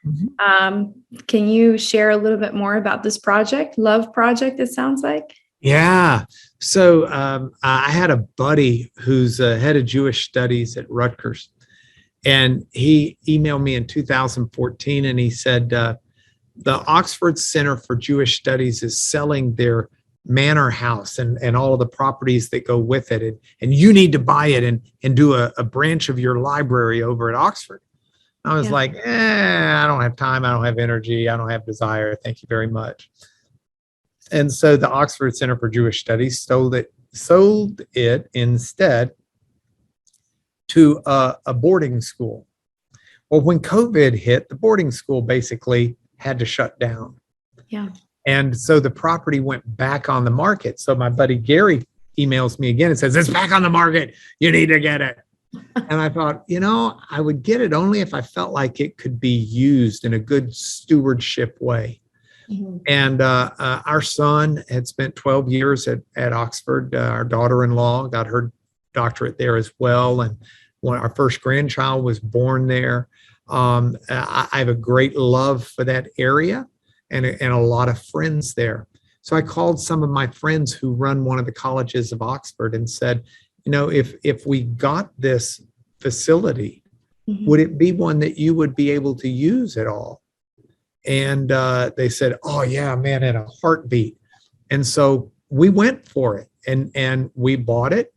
Mm-hmm. Can you share a little bit more about this project? Love project, it sounds like. Yeah. So I had a buddy who's head of Jewish studies at Rutgers, and he emailed me in 2014, and he said, the Oxford Center for Jewish Studies is selling their manor house and all of the properties that go with it. And you need to buy it and do a branch of your library over at Oxford. I was like, I don't have time. I don't have energy. I don't have desire. Thank you very much. And so the Oxford Center for Jewish Studies sold it instead to a boarding school. Well, when COVID hit, the boarding school basically had to shut down. Yeah. And so the property went back on the market. So my buddy Gary emails me again and says, it's back on the market. You need to get it. And I thought, I would get it only if I felt like it could be used in a good stewardship way. Mm-hmm. And our son had spent 12 years at Oxford. Our daughter-in-law got her doctorate there as well. And our first grandchild was born there. I have a great love for that area and a lot of friends there. So I called some of my friends who run one of the colleges of Oxford and said, if we got this facility, mm-hmm. would it be one that you would be able to use at all? And they said, oh, yeah, man, in a heartbeat. And so we went for it and we bought it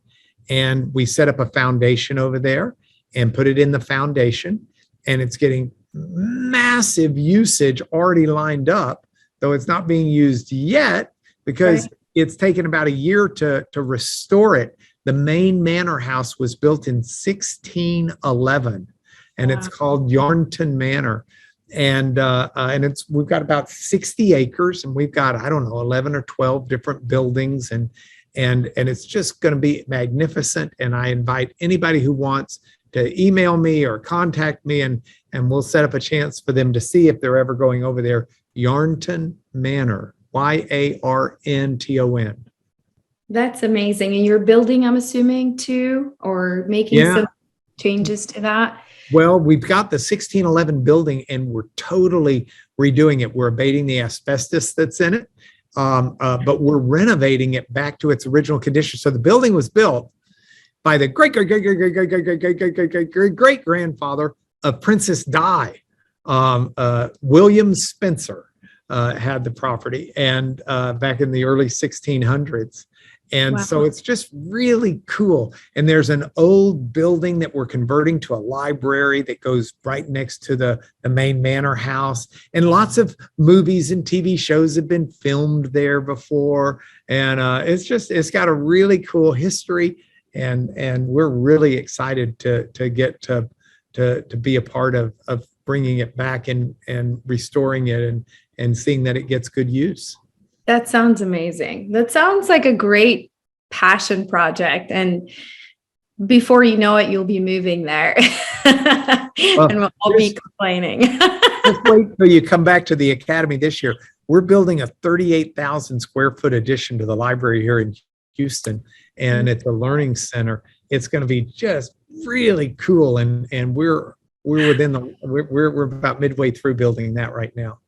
and we set up a foundation over there and put it in the foundation. And it's getting massive usage already lined up, though it's not being used yet because it's taken about a year to restore it. The main manor house was built in 1611 and it's called Yarnton Manor. And we've got about 60 acres and we've got, 11 or 12 different buildings and it's just going to be magnificent. And I invite anybody who wants to email me or contact me and we'll set up a chance for them to see if they're ever going over there. Yarnton Manor, Yarnton. That's amazing. And you're building, I'm assuming, too, or making some changes to that? Well, we've got the 1611 building and we're totally redoing it. We're abating the asbestos that's in it, but we're renovating it back to its original condition. So the building was built by the great grandfather of Princess Di. William Spencer had the property and back in the early 1600s. And so it's just really cool. And there's an old building that we're converting to a library that goes right next to the main manor house. And lots of movies and TV shows have been filmed there before. And it's got a really cool history. And we're really excited to get to be a part of bringing it back and restoring it and seeing that it gets good use. That sounds amazing. That sounds like a great passion project. And before you know it, you'll be moving there and we'll all be complaining. Just wait till you come back to the academy this year. We're building a 38,000 square foot addition to the library here in Houston, and it's a learning center. It's going to be just really cool. And we're about midway through building that right now.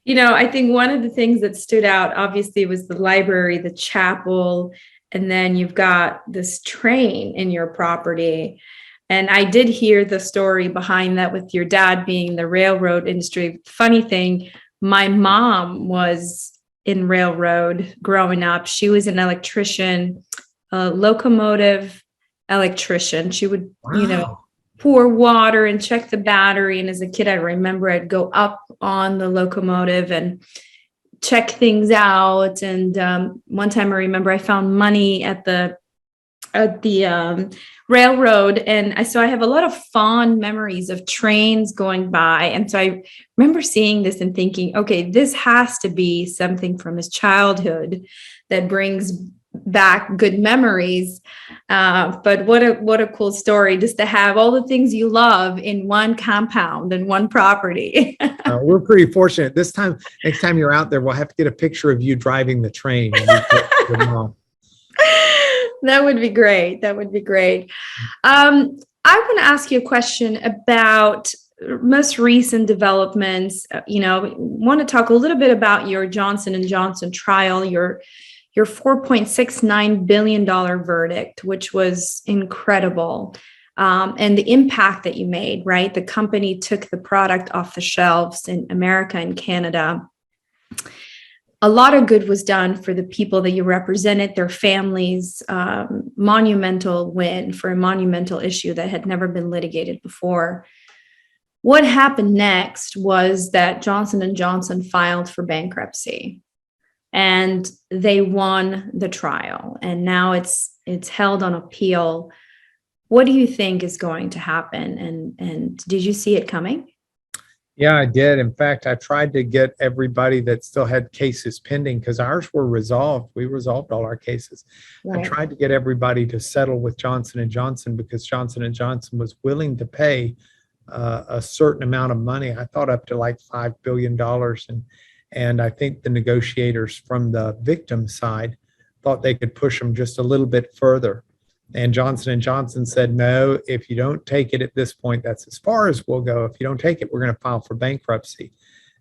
I think one of the things that stood out, obviously, was the library, the chapel, and then you've got this train in your property. And I did hear the story behind that with your dad being in the railroad industry. Funny thing, my mom was in railroad growing up. She was an electrician, a locomotive electrician. She would, pour water and check the battery. And as a kid, I remember I'd go up on the locomotive and check things out. And one time I remember I found money at the railroad. And so I have a lot of fond memories of trains going by. And so I remember seeing this and thinking, okay, this has to be something from his childhood that brings back good memories. But what a cool story just to have all the things you love in one compound and one property. We're pretty fortunate. Next time you're out there, we'll have to get a picture of you driving the train. That would be great. That would be great. I want to ask you a question about most recent developments. Want to talk a little bit about your Johnson & Johnson trial, your $4.69 billion verdict, which was incredible. and the impact that you made, right? The company took the product off the shelves in America and Canada. A lot of good was done for the people that you represented, their families, monumental win for a monumental issue that had never been litigated before. What happened next was that Johnson & Johnson filed for bankruptcy, and they won the trial, and now it's held on appeal. What do you think is going to happen? And did you see it coming? Yeah, I did. In fact, I tried to get everybody that still had cases pending, because ours were resolved. We resolved all our cases. Right. I tried to get everybody to settle with Johnson & Johnson, because Johnson & Johnson was willing to pay a certain amount of money. I thought up to like $5 billion. And I think the negotiators from the victim side thought they could push them just a little bit further. And Johnson & Johnson said, no, if you don't take it at this point, that's as far as we'll go. If you don't take it, we're going to file for bankruptcy.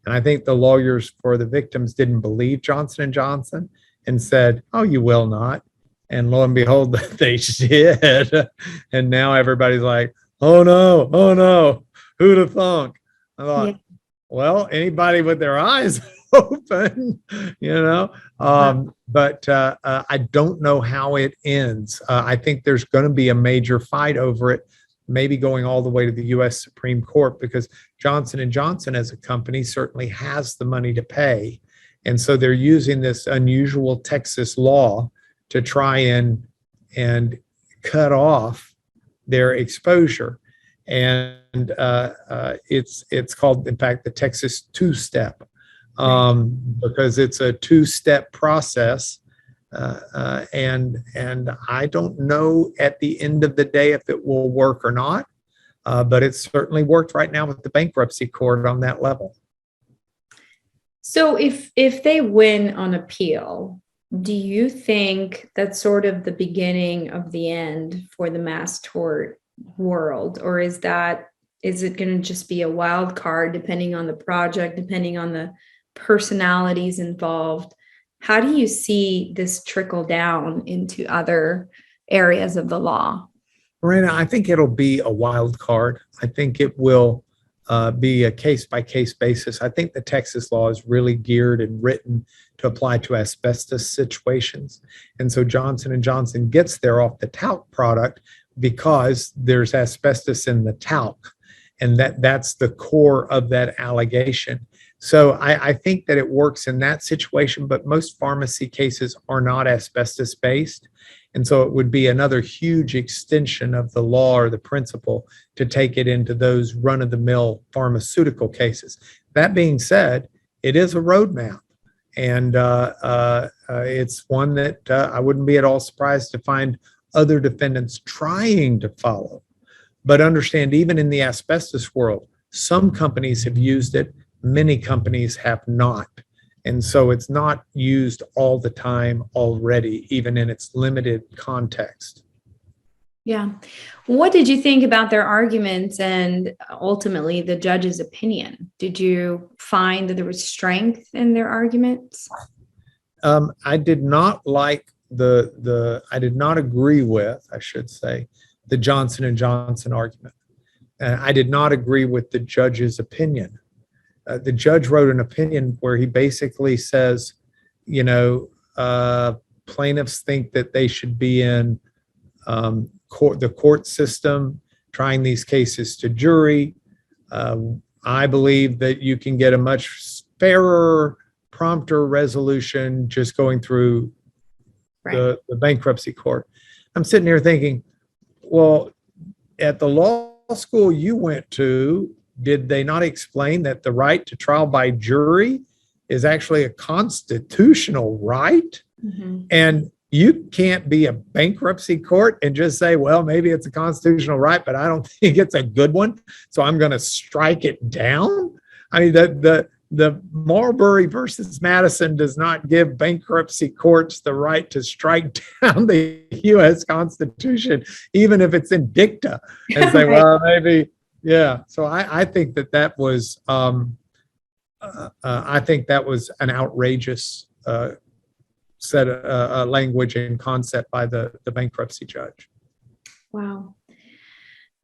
And I think the lawyers for the victims didn't believe Johnson & Johnson and said, oh, you will not. And lo and behold, they did. And now everybody's like, oh no, who'd have thunk? I thought, yeah. Well, anybody with their eyes open, but I don't know how it ends. I think there's going to be a major fight over it, maybe going all the way to the U.S. Supreme Court, because Johnson & Johnson as a company certainly has the money to pay. And so they're using this unusual Texas law to try and cut off their exposure. And it's called, in fact, the Texas two-step, because it's a two-step process. And I don't know at the end of the day if it will work or not, but it's certainly worked right now with the bankruptcy court on that level. So if they win on appeal, do you think that's sort of the beginning of the end for the mass tort world, or is it going to just be a wild card depending on the project, depending on the personalities involved? How do you see this trickle down into other areas of the law? Mirena, I think it'll be a wild card. I think it will be a case-by-case basis. I think the Texas law is really geared and written to apply to asbestos situations. And so Johnson & Johnson gets there off the talc product because there's asbestos in the talc, and that's the core of that allegation. So I think that it works in that situation, but most pharmacy cases are not asbestos based. And so it would be another huge extension of the law or the principle to take it into those run-of-the-mill pharmaceutical cases. That being said, it is a roadmap, and it's one that I wouldn't be at all surprised to find other defendants trying to follow. But understand, even in the asbestos world, some companies have used it, many companies have not. And so it's not used all the time already, even in its limited context. Yeah. What did you think about their arguments and ultimately the judge's opinion? Did you find that there was strength in their arguments? I did not like I did not agree with, I should say, the Johnson & Johnson argument. I did not agree with the judge's opinion. The judge wrote an opinion where he basically says, plaintiffs think that they should be in the court system, trying these cases to jury. I believe that you can get a much fairer, prompter resolution just going through the bankruptcy court. I'm sitting here thinking, well, at the law school you went to, did they not explain that the right to trial by jury is actually a constitutional right? Mm-hmm. And you can't be a bankruptcy court and just say, well, maybe it's a constitutional right, but I don't think it's a good one, so I'm going to strike it down. I mean, the Marbury versus Madison does not give bankruptcy courts the right to strike down the U.S. Constitution, even if it's in dicta, and say, well, maybe, yeah. So I think that was I think that was an outrageous set of language and concept by the bankruptcy judge. Wow.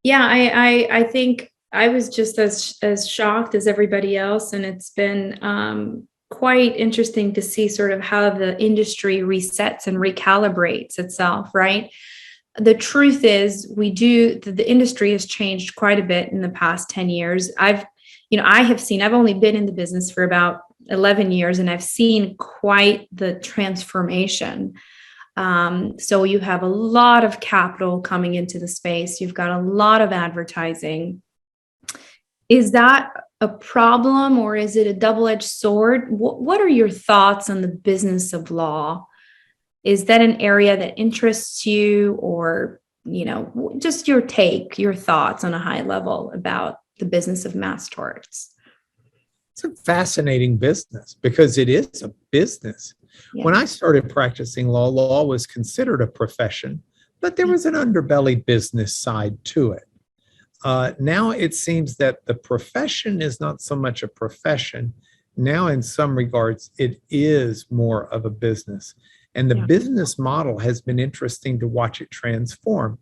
Yeah, I think I was just as shocked as everybody else, and it's been quite interesting to see sort of how the industry resets and recalibrates itself, right? The truth is, the industry has changed quite a bit in the past 10 years. I've only been in the business for about 11 years, and I've seen quite the transformation. So you have a lot of capital coming into the space. You've got a lot of advertising. Is that a problem, or is it a double-edged sword? What are your thoughts on the business of law? Is that an area that interests you, or, just your thoughts on a high level about the business of mass torts? It's a fascinating business because it is a business. Yeah. When I started practicing law, law was considered a profession, but there was an underbelly business side to it. Now it seems that the profession is not so much a profession. Now, in some regards, it is more of a business. And the business model has been interesting to watch it transform.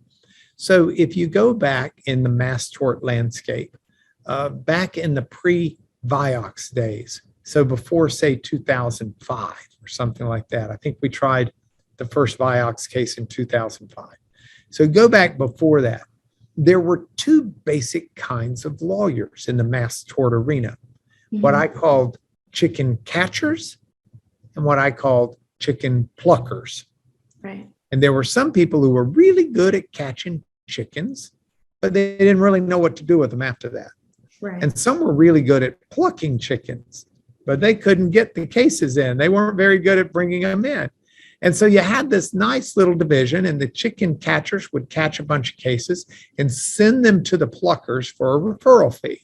So if you go back in the mass tort landscape, back in the pre-Vioxx days, so before, say, 2005 or something like that, I think we tried the first Vioxx case in 2005. So go back before that. There were two basic kinds of lawyers in the mass tort arena, what I called chicken catchers and what I called chicken pluckers. Right. And there were some people who were really good at catching chickens, but they didn't really know what to do with them after that. Right. And some were really good at plucking chickens, but they couldn't get the cases in. They weren't very good at bringing them in. And so you had this nice little division, and the chicken catchers would catch a bunch of cases and send them to the pluckers for a referral fee.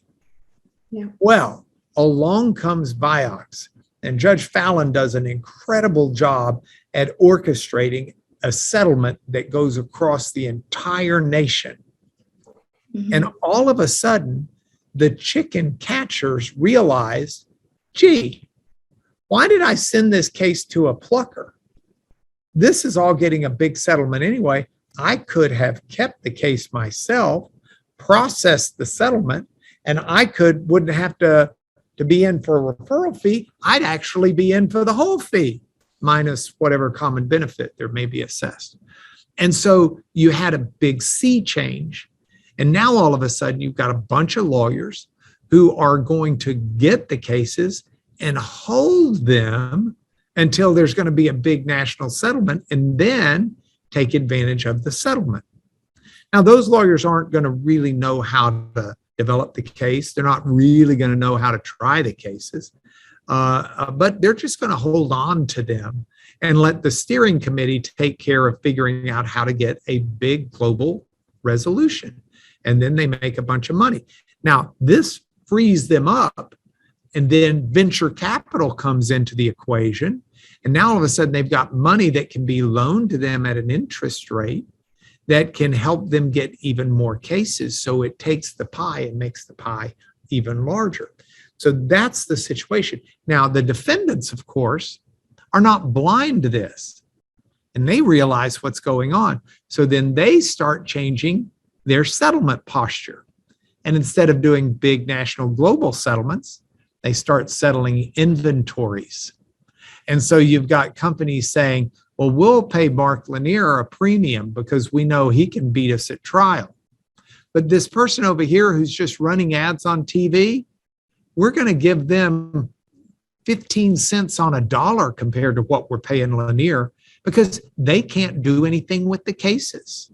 Yeah. Well, along comes Vioxx, and Judge Fallon does an incredible job at orchestrating a settlement that goes across the entire nation. And all of a sudden, the chicken catchers realized, gee, why did I send this case to a plucker? This is all getting a big settlement anyway. I could have kept the case myself, processed the settlement, and wouldn't have to be in for a referral fee. I'd actually be in for the whole fee, minus whatever common benefit there may be assessed. And so you had a big sea change. And now all of a sudden, you've got a bunch of lawyers who are going to get the cases and hold them until there's going to be a big national settlement, and then take advantage of the settlement. Now, those lawyers aren't going to really know how to develop the case. They're not really going to know how to try the cases, but they're just going to hold on to them and let the steering committee take care of figuring out how to get a big global resolution. And then they make a bunch of money. Now, this frees them up. And then venture capital comes into the equation. And now all of a sudden they've got money that can be loaned to them at an interest rate that can help them get even more cases. So it takes the pie and makes the pie even larger. So that's the situation. Now, the defendants, of course, are not blind to this, and they realize what's going on. So then they start changing their settlement posture. And instead of doing big national global settlements, they start settling inventories. And so you've got companies saying, well, we'll pay Mark Lanier a premium because we know he can beat us at trial. But this person over here who's just running ads on TV, we're going to give them 15 cents on a dollar compared to what we're paying Lanier because they can't do anything with the cases.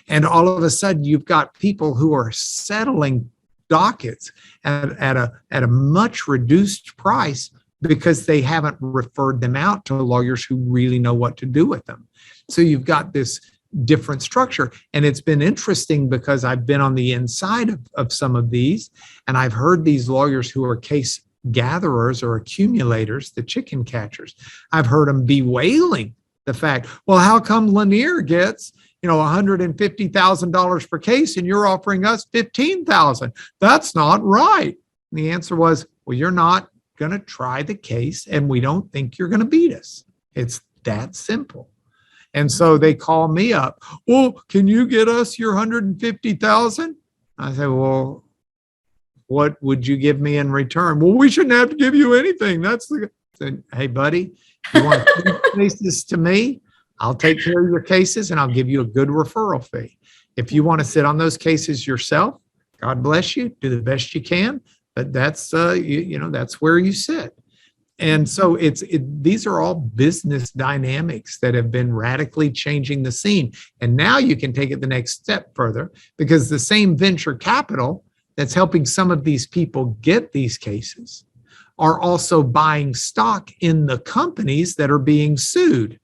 And all of a sudden, you've got people who are settling dockets at a much reduced price because they haven't referred them out to lawyers who really know what to do with them. So you've got this different structure. And it's been interesting because I've been on the inside of some of these, and I've heard these lawyers who are case gatherers or accumulators, the chicken catchers, I've heard them bewailing the fact, well, how come Lanier gets $150,000 per case and you're offering us $15,000? That's not right. And the answer was, well, you're not going to try the case and we don't think you're going to beat us. It's that simple. And so they call me up. Well, can you get us your $150,000? I said, well, what would you give me in return? Well, we shouldn't have to give you anything. That's the, I said, hey, buddy, you want to send cases to me? I'll take care of your cases and I'll give you a good referral fee. If you want to sit on those cases yourself, God bless you, do the best you can, but that's, that's where you sit. And so these are all business dynamics that have been radically changing the scene. And now you can take it the next step further, because the same venture capital that's helping some of these people get these cases are also buying stock in the companies that are being sued.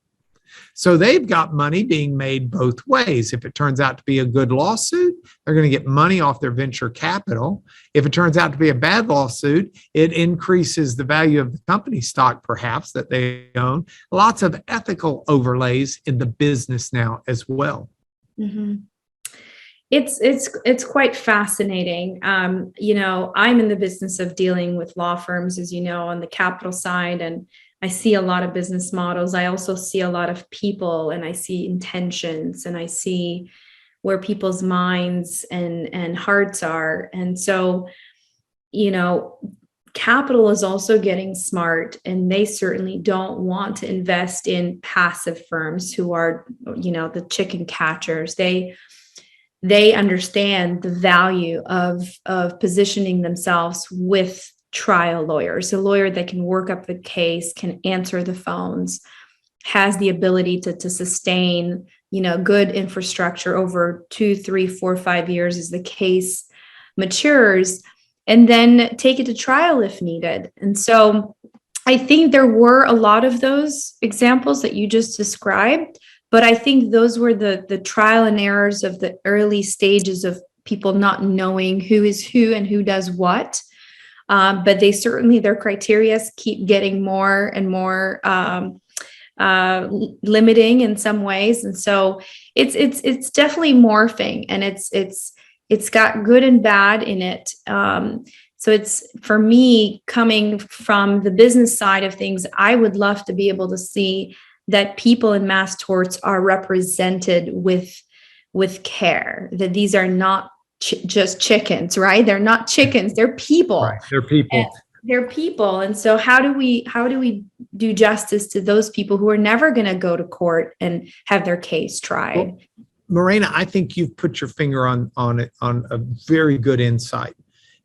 So they've got money being made both ways. If it turns out to be a good lawsuit, they're going to get money off their venture capital. If it turns out to be a bad lawsuit, it increases the value of the company stock, perhaps, that they own. Lots of ethical overlays in the business now as well. Mm-hmm. It's quite fascinating. I'm in the business of dealing with law firms, as you know, on the capital side, and I see a lot of business models. I also see a lot of people, and I see intentions, and I see where people's minds and hearts are. And so, capital is also getting smart, and they certainly don't want to invest in passive firms who are, the chicken catchers. They understand the value of positioning themselves with trial lawyers, a lawyer that can work up the case, can answer the phones, has the ability to sustain, good infrastructure over 2, 3, 4, 5 years as the case matures, and then take it to trial if needed. And so I think there were a lot of those examples that you just described, but I think those were the trial and errors of the early stages of people not knowing who is who and who does what. But their criteria keep getting more and more limiting in some ways, and so it's definitely morphing, and it's got good and bad in it. So it's, for me, coming from the business side of things, I would love to be able to see that people in mass torts are represented with care. That these are not just chickens, right? They're not chickens. They're people. Right. They're people. They're people. And so how do we do justice to those people who are never going to go to court and have their case tried? Well, Mirena, I think you've put your finger on a very good insight.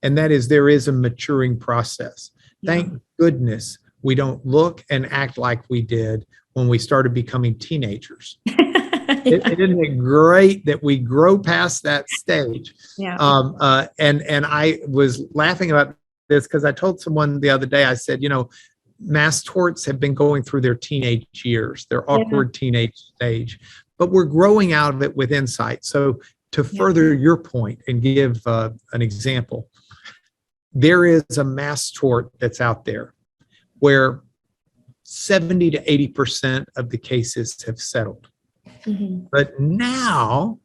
And that is, there is a maturing process. Thank goodness we don't look and act like we did when we started becoming teenagers. Isn't it great that we grow past that stage? Yeah. And I was laughing about this because I told someone the other day, I said, mass torts have been going through their teenage years, their awkward teenage stage, but we're growing out of it with insight. So to further your point and give an example, there is a mass tort that's out there where 70 to 80% of the cases have settled. Mm-hmm. But now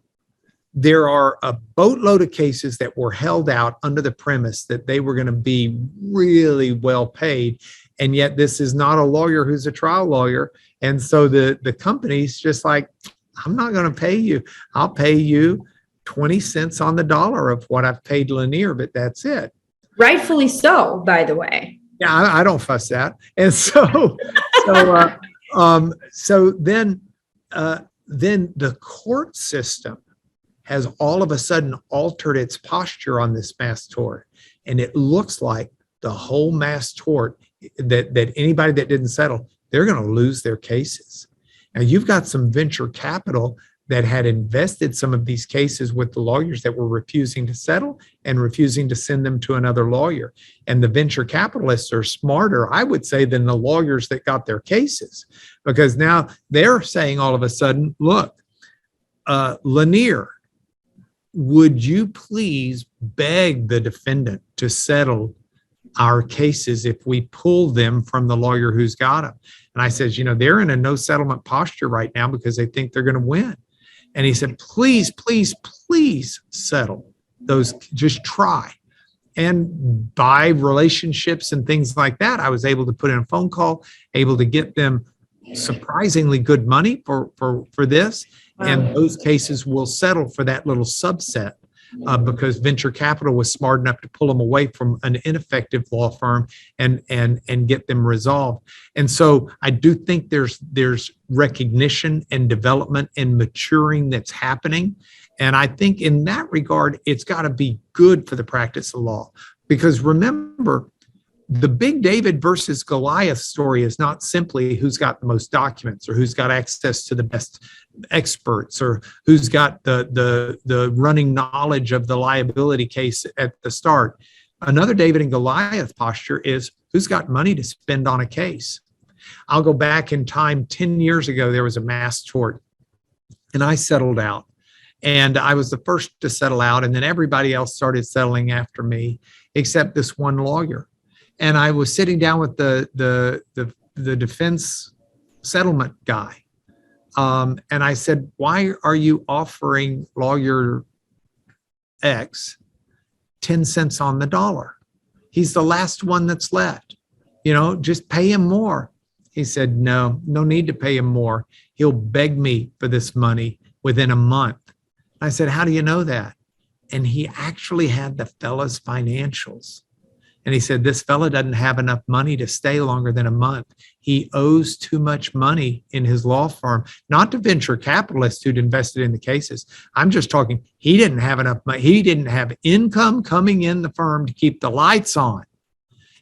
there are a boatload of cases that were held out under the premise that they were going to be really well paid. And yet this is not a lawyer who's a trial lawyer. And so the company's just like, I'm not going to pay you. I'll pay you 20 cents on the dollar of what I've paid Lanier, but that's it. Rightfully so, by the way. Yeah, I don't fuss that. And so then the court system has all of a sudden altered its posture on this mass tort. And it looks like the whole mass tort, that anybody that didn't settle, they're going to lose their cases. Now, you've got some venture capital that had invested some of these cases with the lawyers that were refusing to settle and refusing to send them to another lawyer. And the venture capitalists are smarter, I would say, than the lawyers that got their cases, because now they're saying all of a sudden, look, Lanier, would you please beg the defendant to settle our cases if we pull them from the lawyer who's got them? And I said, they're in a no settlement posture right now because they think they're going to win. And he said, please, please, please settle those, just try. And by relationships and things like that, I was able to put in a phone call, able to get them surprisingly good money for this. Wow. And those cases will settle for that little subset because venture capital was smart enough to pull them away from an ineffective law firm and get them resolved. And so I do think there's recognition and development and maturing that's happening. And I think in that regard, it's got to be good for the practice of law. Because remember, the big David versus Goliath story is not simply who's got the most documents or who's got access to the best experts or who's got the running knowledge of the liability case at the start. Another David and Goliath posture is who's got money to spend on a case. I'll go back in time. 10 years ago, there was a mass tort, and I settled out. And I was the first to settle out, and then everybody else started settling after me, except this one lawyer. And I was sitting down with the defense settlement guy. And I said, why are you offering lawyer X 10 cents on the dollar? He's the last one that's left. Just pay him more. He said, no need to pay him more. He'll beg me for this money within a month. I said, how do you know that? And he actually had the fella's financials. And he said, this fella doesn't have enough money to stay longer than a month. He owes too much money in his law firm, not to venture capitalists who'd invested in the cases. I'm just talking, he didn't have enough money. He didn't have income coming in the firm to keep the lights on.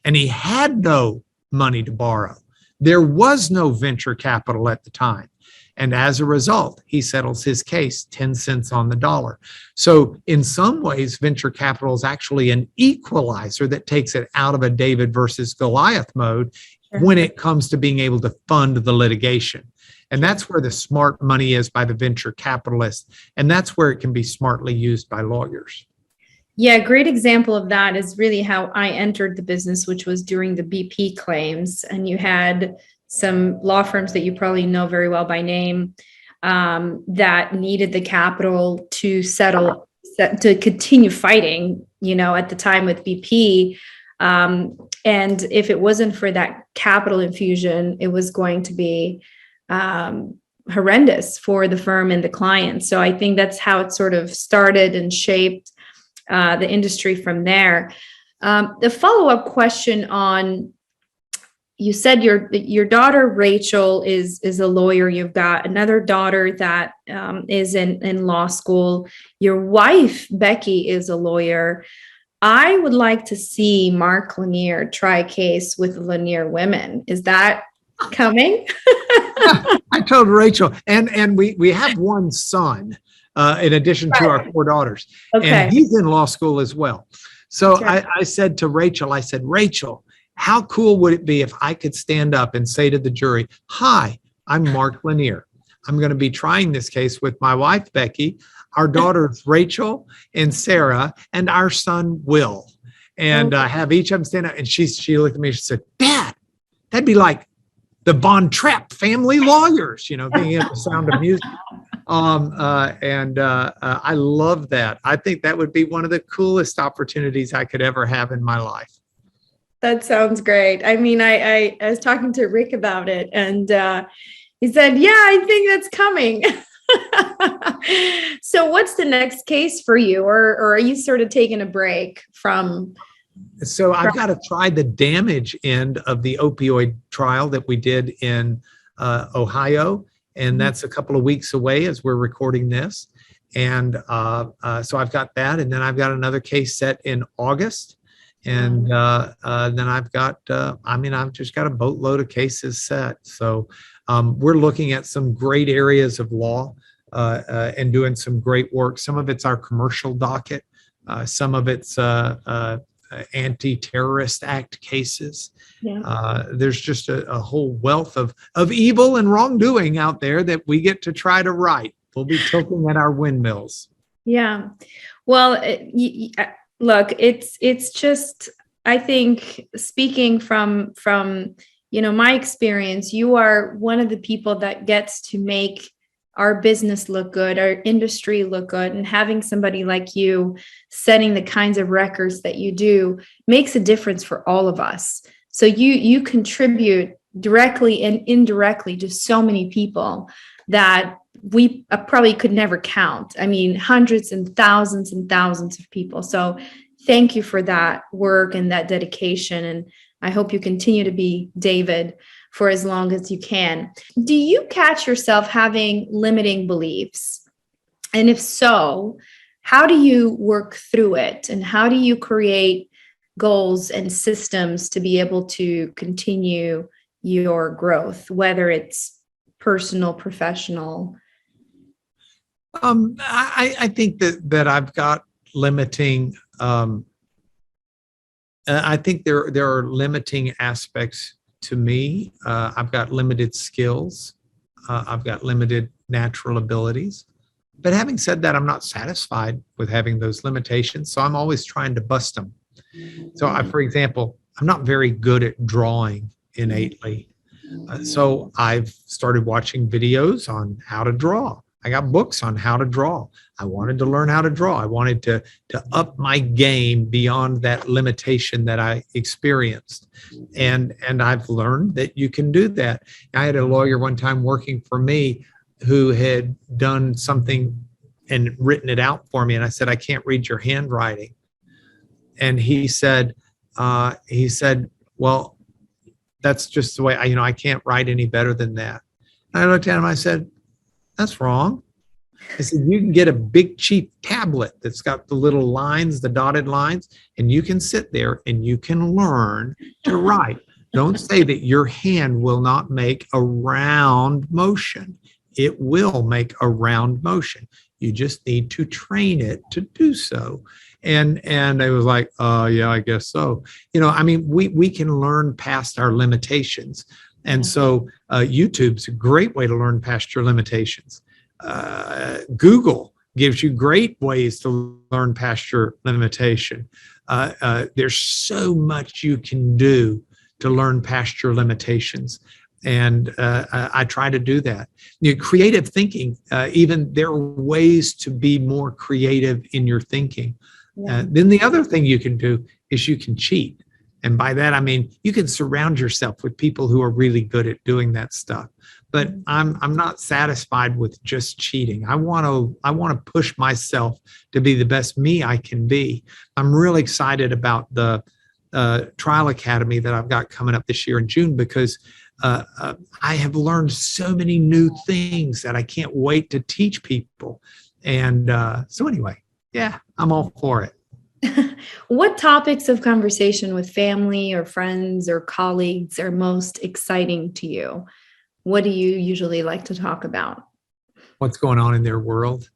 And he had no money to borrow. There was no venture capital at the time. And as a result, he settles his case 10 cents on the dollar. So in some ways, venture capital is actually an equalizer that takes it out of a David versus Goliath mode when it comes to being able to fund the litigation. And that's where the smart money is by the venture capitalists. And that's where it can be smartly used by lawyers. Yeah, a great example of that is really how I entered the business, which was during the BP claims. And you had some law firms that you probably know very well by name that needed the capital to settle, to continue fighting, at the time with BP. And if it wasn't for that capital infusion, it was going to be horrendous for the firm and the client. So I think that's how it sort of started and shaped the industry from there. The follow-up question on, you said your daughter Rachel is a lawyer. You've got another daughter that is in law school. Your wife Becky is a lawyer. I would like to see Mark Lanier try a case with Lanier women. Is that coming? I told Rachel, and we have one son in addition to our 4 daughters, and he's in law school as well. So I said to Rachel, Rachel, how cool would it be if I could stand up and say to the jury, hi, I'm Mark Lanier. I'm going to be trying this case with my wife, Becky, our daughters, Rachel and Sarah, and our son, Will. And have each of them stand up. And she looked at me, she said, Dad, that'd be like the Von Trapp family lawyers, being able to sound of music. I love that. I think that would be one of the coolest opportunities I could ever have in my life. That sounds great. I mean, I was talking to Rick about it, and he said, yeah, I think that's coming. So what's the next case for you? Or are you sort of taking a break from? So I've got to try the damage end of the opioid trial that we did in Ohio. And that's a couple of weeks away as we're recording this. And so I've got that. And then I've got another case set in August. And then I've got, I've just got a boatload of cases set. So we're looking at some great areas of law and doing some great work. Some of it's our commercial docket. Some of it's anti-terrorist act cases. Yeah. There's just a whole wealth of evil and wrongdoing out there that we get to try to right. We'll be tilting at our windmills. Yeah. Well, look, it's just, I think, speaking from my experience, you are one of the people that gets to make our business look good, our industry look good, and having somebody like you setting the kinds of records that you do makes a difference for all of us. So you contribute directly and indirectly to so many people that we probably could never count. I mean, hundreds and thousands of people. So thank you for that work and that dedication. And I hope you continue to be David for as long as you can. Do you catch yourself having limiting beliefs? And if so, how do you work through it? And how do you create goals and systems to be able to continue your growth, whether it's personal, professional? I think that I've got limiting. I think there are limiting aspects to me. I've got limited skills. I've got limited natural abilities. But having said that, I'm not satisfied with having those limitations. So I'm always trying to bust them. So for example, I'm not very good at drawing innately. So I've started watching videos on how to draw. I got books on how to draw. I wanted to learn how to draw. I wanted to up my game beyond that limitation that I experienced. And I've learned that you can do that. I had a lawyer one time working for me who had done something and written it out for me. And I said, I can't read your handwriting. And he said, well, that's just the way I can't write any better than that. And I looked at him, I said, that's wrong. I said, you can get a big cheap tablet that's got the little lines, the dotted lines, and you can sit there and you can learn to write. Don't say that your hand will not make a round motion. It will make a round motion. You just need to train it to do so. And I was like, yeah, I guess so. We can learn past our limitations. And so YouTube's a great way to learn past your limitations. Google gives you great ways to learn past your limitation. There's so much you can do to learn past your limitations. And I try to do that. Creative thinking, even there are ways to be more creative in your thinking. Then the other thing you can do is you can cheat. And by that, I mean, you can surround yourself with people who are really good at doing that stuff. But I'm not satisfied with just cheating. I want to push myself to be the best me I can be. I'm really excited about the Trial Academy that I've got coming up this year in June, because I have learned so many new things that I can't wait to teach people. And so anyway, yeah, I'm all for it. What topics of conversation with family or friends or colleagues are most exciting to you? What do you usually like to talk about? What's going on in their world.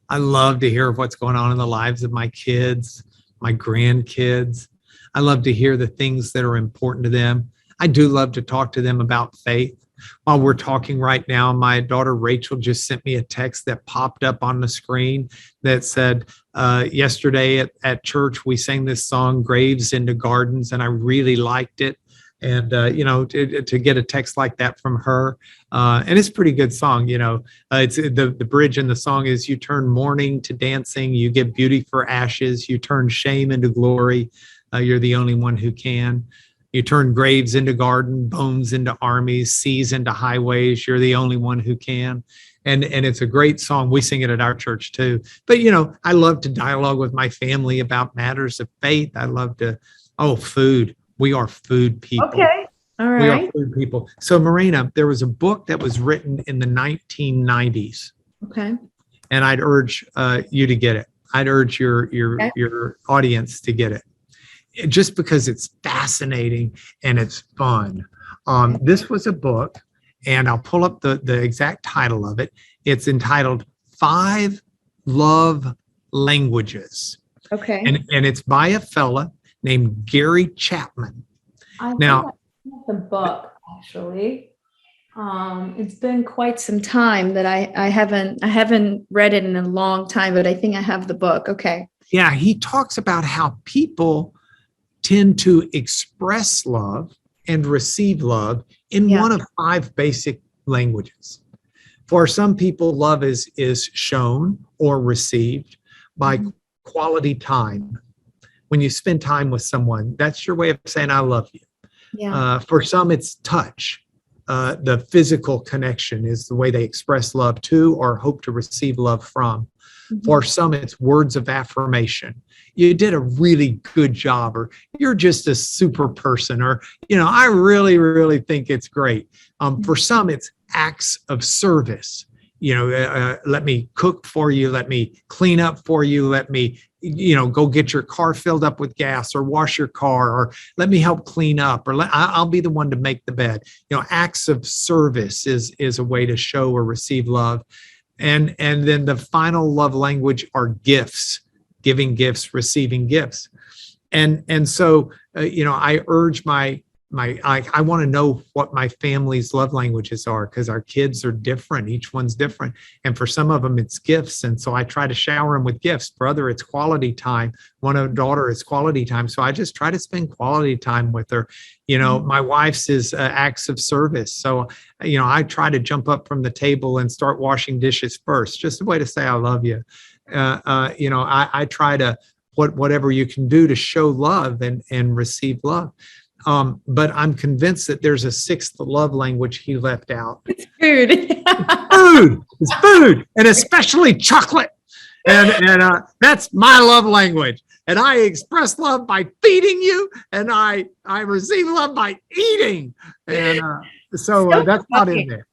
I love to hear what's going on in the lives of my kids, my grandkids. I love to hear the things that are important to them. I do love to talk to them about faith. While we're talking right now, my daughter Rachel just sent me a text that popped up on the screen that said, yesterday at church, we sang this song, Graves into Gardens, and I really liked it. And, to get a text like that from her, and it's a pretty good song, it's the bridge in the song is, you turn mourning to dancing, you give beauty for ashes, you turn shame into glory, you're the only one who can. You turn graves into garden, bones into armies, seas into highways. You're the only one who can. And it's a great song. We sing it at our church too. But, I love to dialogue with my family about matters of faith. I love to, food. We are food people. Okay. All right. We are food people. So Mirena, there was a book that was written in the 1990s. Okay. And I'd urge you to get it. I'd urge your audience to get it. Just because it's fascinating and it's fun. This was a book, and I'll pull up the exact title of it. It's entitled 5 Love Languages. Okay. And it's by a fella named Gary Chapman. I have the book, actually. It's been quite some time that I haven't read it in a long time, but I think I have the book. Okay. Yeah, he talks about how people tend to express love and receive love in one of 5 basic languages. For some people, love is shown or received by quality time. When you spend time with someone, that's your way of saying, I love you. Yeah. For some, it's touch. the physical connection is the way they express love to or hope to receive love from. For some, it's words of affirmation. You did a really good job, or you're just a super person, or, I really, really think it's great. For some, it's acts of service. Let me cook for you. Let me clean up for you. Let me, go get your car filled up with gas, or wash your car, or let me help clean up, or I'll be the one to make the bed. Acts of service is a way to show or receive love. And then the final love language are gifts, giving gifts, receiving gifts. And so, I urge I want to know what my family's love languages are, because our kids are different. Each one's different. And for some of them, it's gifts. And so I try to shower them with gifts. Brother, it's quality time. Daughter, it's quality time. So I just try to spend quality time with her. My wife's is acts of service. So, I try to jump up from the table and start washing dishes first, just a way to say I love you. I try to whatever you can do to show love and receive love. But I'm convinced that there's a sixth love language he left out. It's food. It's food, and especially chocolate. And that's my love language. And I express love by feeding you, and I receive love by eating. And so that's not in there.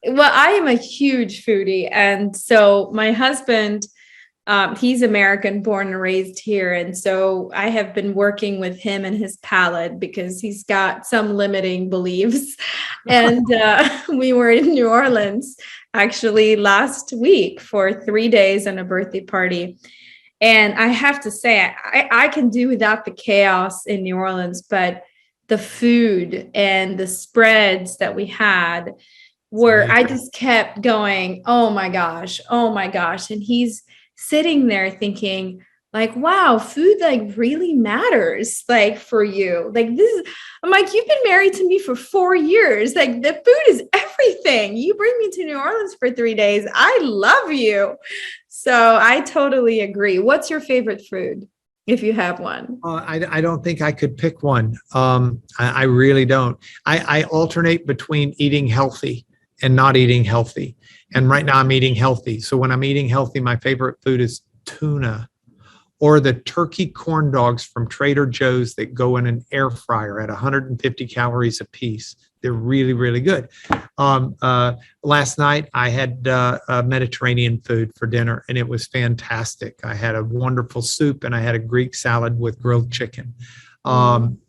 Well, I am a huge foodie. And so my husband, he's American, born and raised here. And so I have been working with him and his palate, because he's got some limiting beliefs. And we were in New Orleans actually last week for 3 days and a birthday party. And I have to say, I can do without the chaos in New Orleans, but the food and the spreads that we had were, I just kept going, oh my gosh. And he's sitting there thinking, like, wow, food really matters, for you. I'm like, you've been married to me for 4 years. The food is everything. You bring me to New Orleans for 3 days. I love you. So I totally agree. What's your favorite food, if you have one? I don't think I could pick one. I really don't. I alternate between eating healthy and not eating healthy. And right now I'm eating healthy. So when I'm eating healthy, my favorite food is tuna, or the turkey corn dogs from Trader Joe's that go in an air fryer at 150 calories a piece. They're really, really good. Last night I had Mediterranean food for dinner, and it was fantastic. I had a wonderful soup, and I had a Greek salad with grilled chicken. I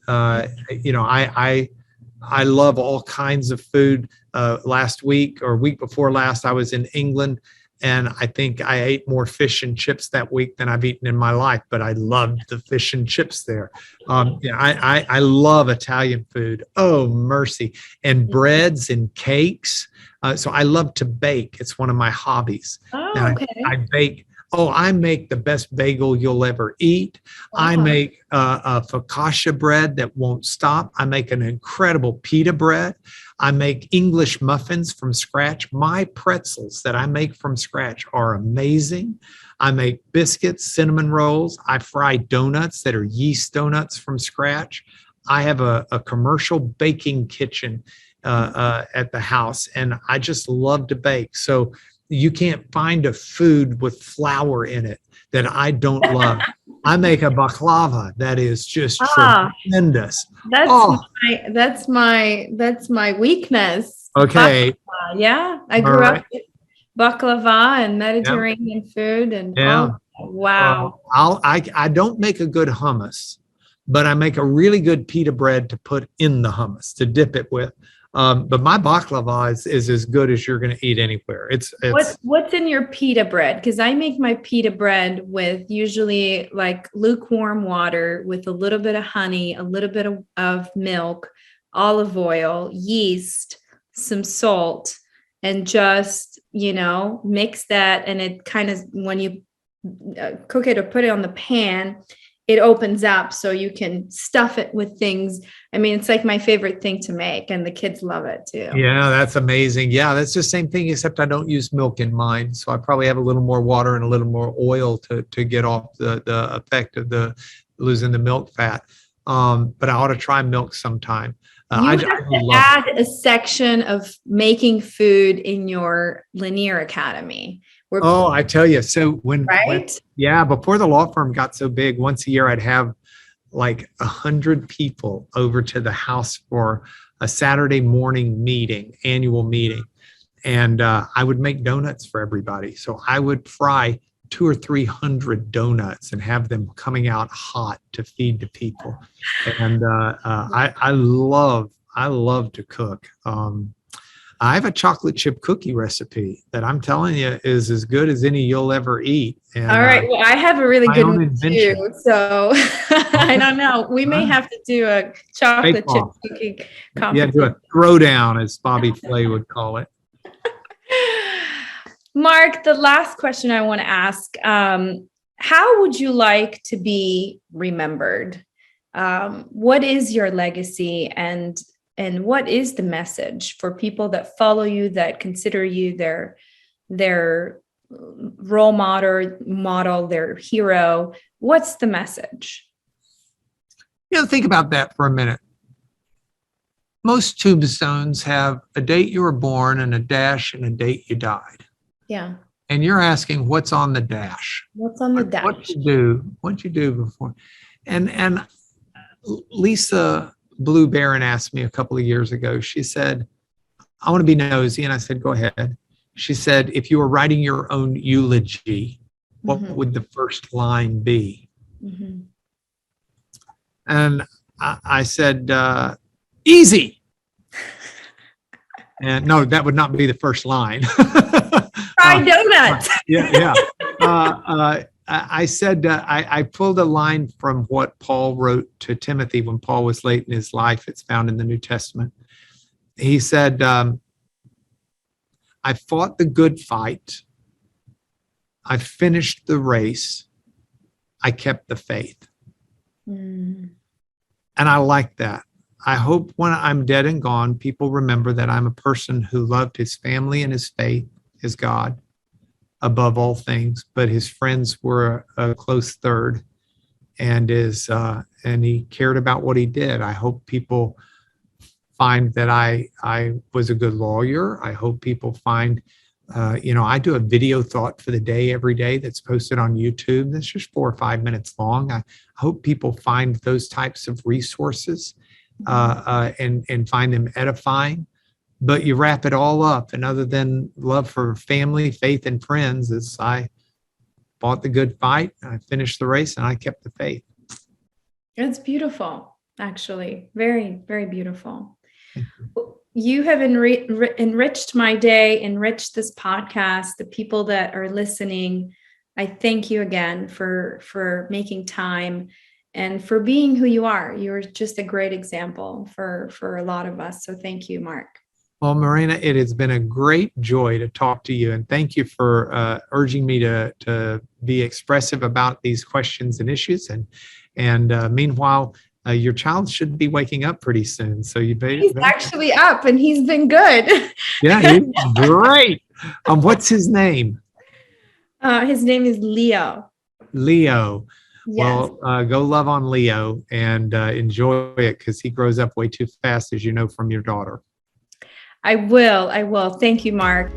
love all kinds of food. Last week or week before last, I was in England, and I think I ate more fish and chips that week than I've eaten in my life, but I loved the fish and chips there. I love Italian food. Oh, mercy. And breads and cakes. So I love to bake. It's one of my hobbies. Oh, okay. I bake. Oh, I make the best bagel you'll ever eat. I make a focaccia bread that won't stop. I make an incredible pita bread. I make English muffins from scratch. My pretzels that I make from scratch are amazing. I make biscuits, cinnamon rolls. I fry donuts that are yeast donuts from scratch. I have a commercial baking kitchen at the house, and I just love to bake. So you can't find a food with flour in it that I don't love. I make a baklava that is just tremendous. That's my weakness. Okay. Baklava. Yeah, I grew up with baklava and Mediterranean food, and wow. I don't make a good hummus, but I make a really good pita bread to put in the hummus to dip it with. But my baklava is as good as you're going to eat anywhere. What's in your pita bread? Because I make my pita bread with usually lukewarm water with a little bit of honey, a little bit of milk, olive oil, yeast, some salt, and just, mix that. And it kind of, when you cook it or put it on the pan, it opens up so you can stuff it with things. I mean, it's my favorite thing to make, and the kids love it too. Yeah, that's amazing. Yeah, that's the same thing, except I don't use milk in mine. So I probably have a little more water and a little more oil to get off the effect of the losing the milk fat. But I ought to try milk sometime. You have to add a section of making food in your Lanier Academy. Oh, I tell you. So right? Before the law firm got so big, once a year I'd have like 100 people over to the house for a Saturday morning meeting, annual meeting. And I would make donuts for everybody. So I would fry 200 or 300 donuts and have them coming out hot to feed to people. And I love to cook. I have a chocolate chip cookie recipe that I'm telling you is as good as any you'll ever eat. And, all right. Well, I have a really good one too. So I don't know. We may have to do a chocolate chip cookie competition. Yeah, do a throwdown, as Bobby Flay would call it. Mark, the last question I want to ask, how would you like to be remembered? What is your legacy and what is the message for people that follow you, that consider you their role model, their hero? What's the message? Think about that for a minute. Most tombstones have a date you were born and a dash and a date you died. Yeah. And you're asking what's on the dash? What's on the dash? What you do before. And Lisa Blue Baron asked me a couple of years ago, she said, I want to be nosy. And I said, go ahead. She said, if you were writing your own eulogy, what would the first line be? Mm-hmm. And I said, easy. And no, that would not be the first line. Fried donuts. Yeah. I said, I pulled a line from what Paul wrote to Timothy when Paul was late in his life. It's found in the New Testament. He said, I fought the good fight. I finished the race. I kept the faith. Mm. And I like that. I hope when I'm dead and gone, people remember that I'm a person who loved his family and his faith, his God, above all things, but his friends were a close third, and he cared about what he did. I hope people find that I was a good lawyer. I hope people find, I do a video thought for the day every day that's posted on YouTube. That's just 4 or 5 minutes long. I hope people find those types of resources and find them edifying. But you wrap it all up, and other than love for family, faith, and friends, is I fought the good fight, I finished the race, and I kept the faith. It's beautiful, actually. Very, very beautiful. You have enriched my day, enriched this podcast, the people that are listening. I thank you again for making time and for being who you are. You're just a great example for a lot of us. So thank you, Mark. Well, Mirena, it has been a great joy to talk to you, and thank you for urging me to be expressive about these questions and issues. And meanwhile, your child should be waking up pretty soon. So he's actually up, and he's been good. Yeah, he's great. What's his name? His name is Leo. Leo. Yes. Well, go love on Leo and enjoy it, because he grows up way too fast, as you know from your daughter. I will. Thank you, Mark.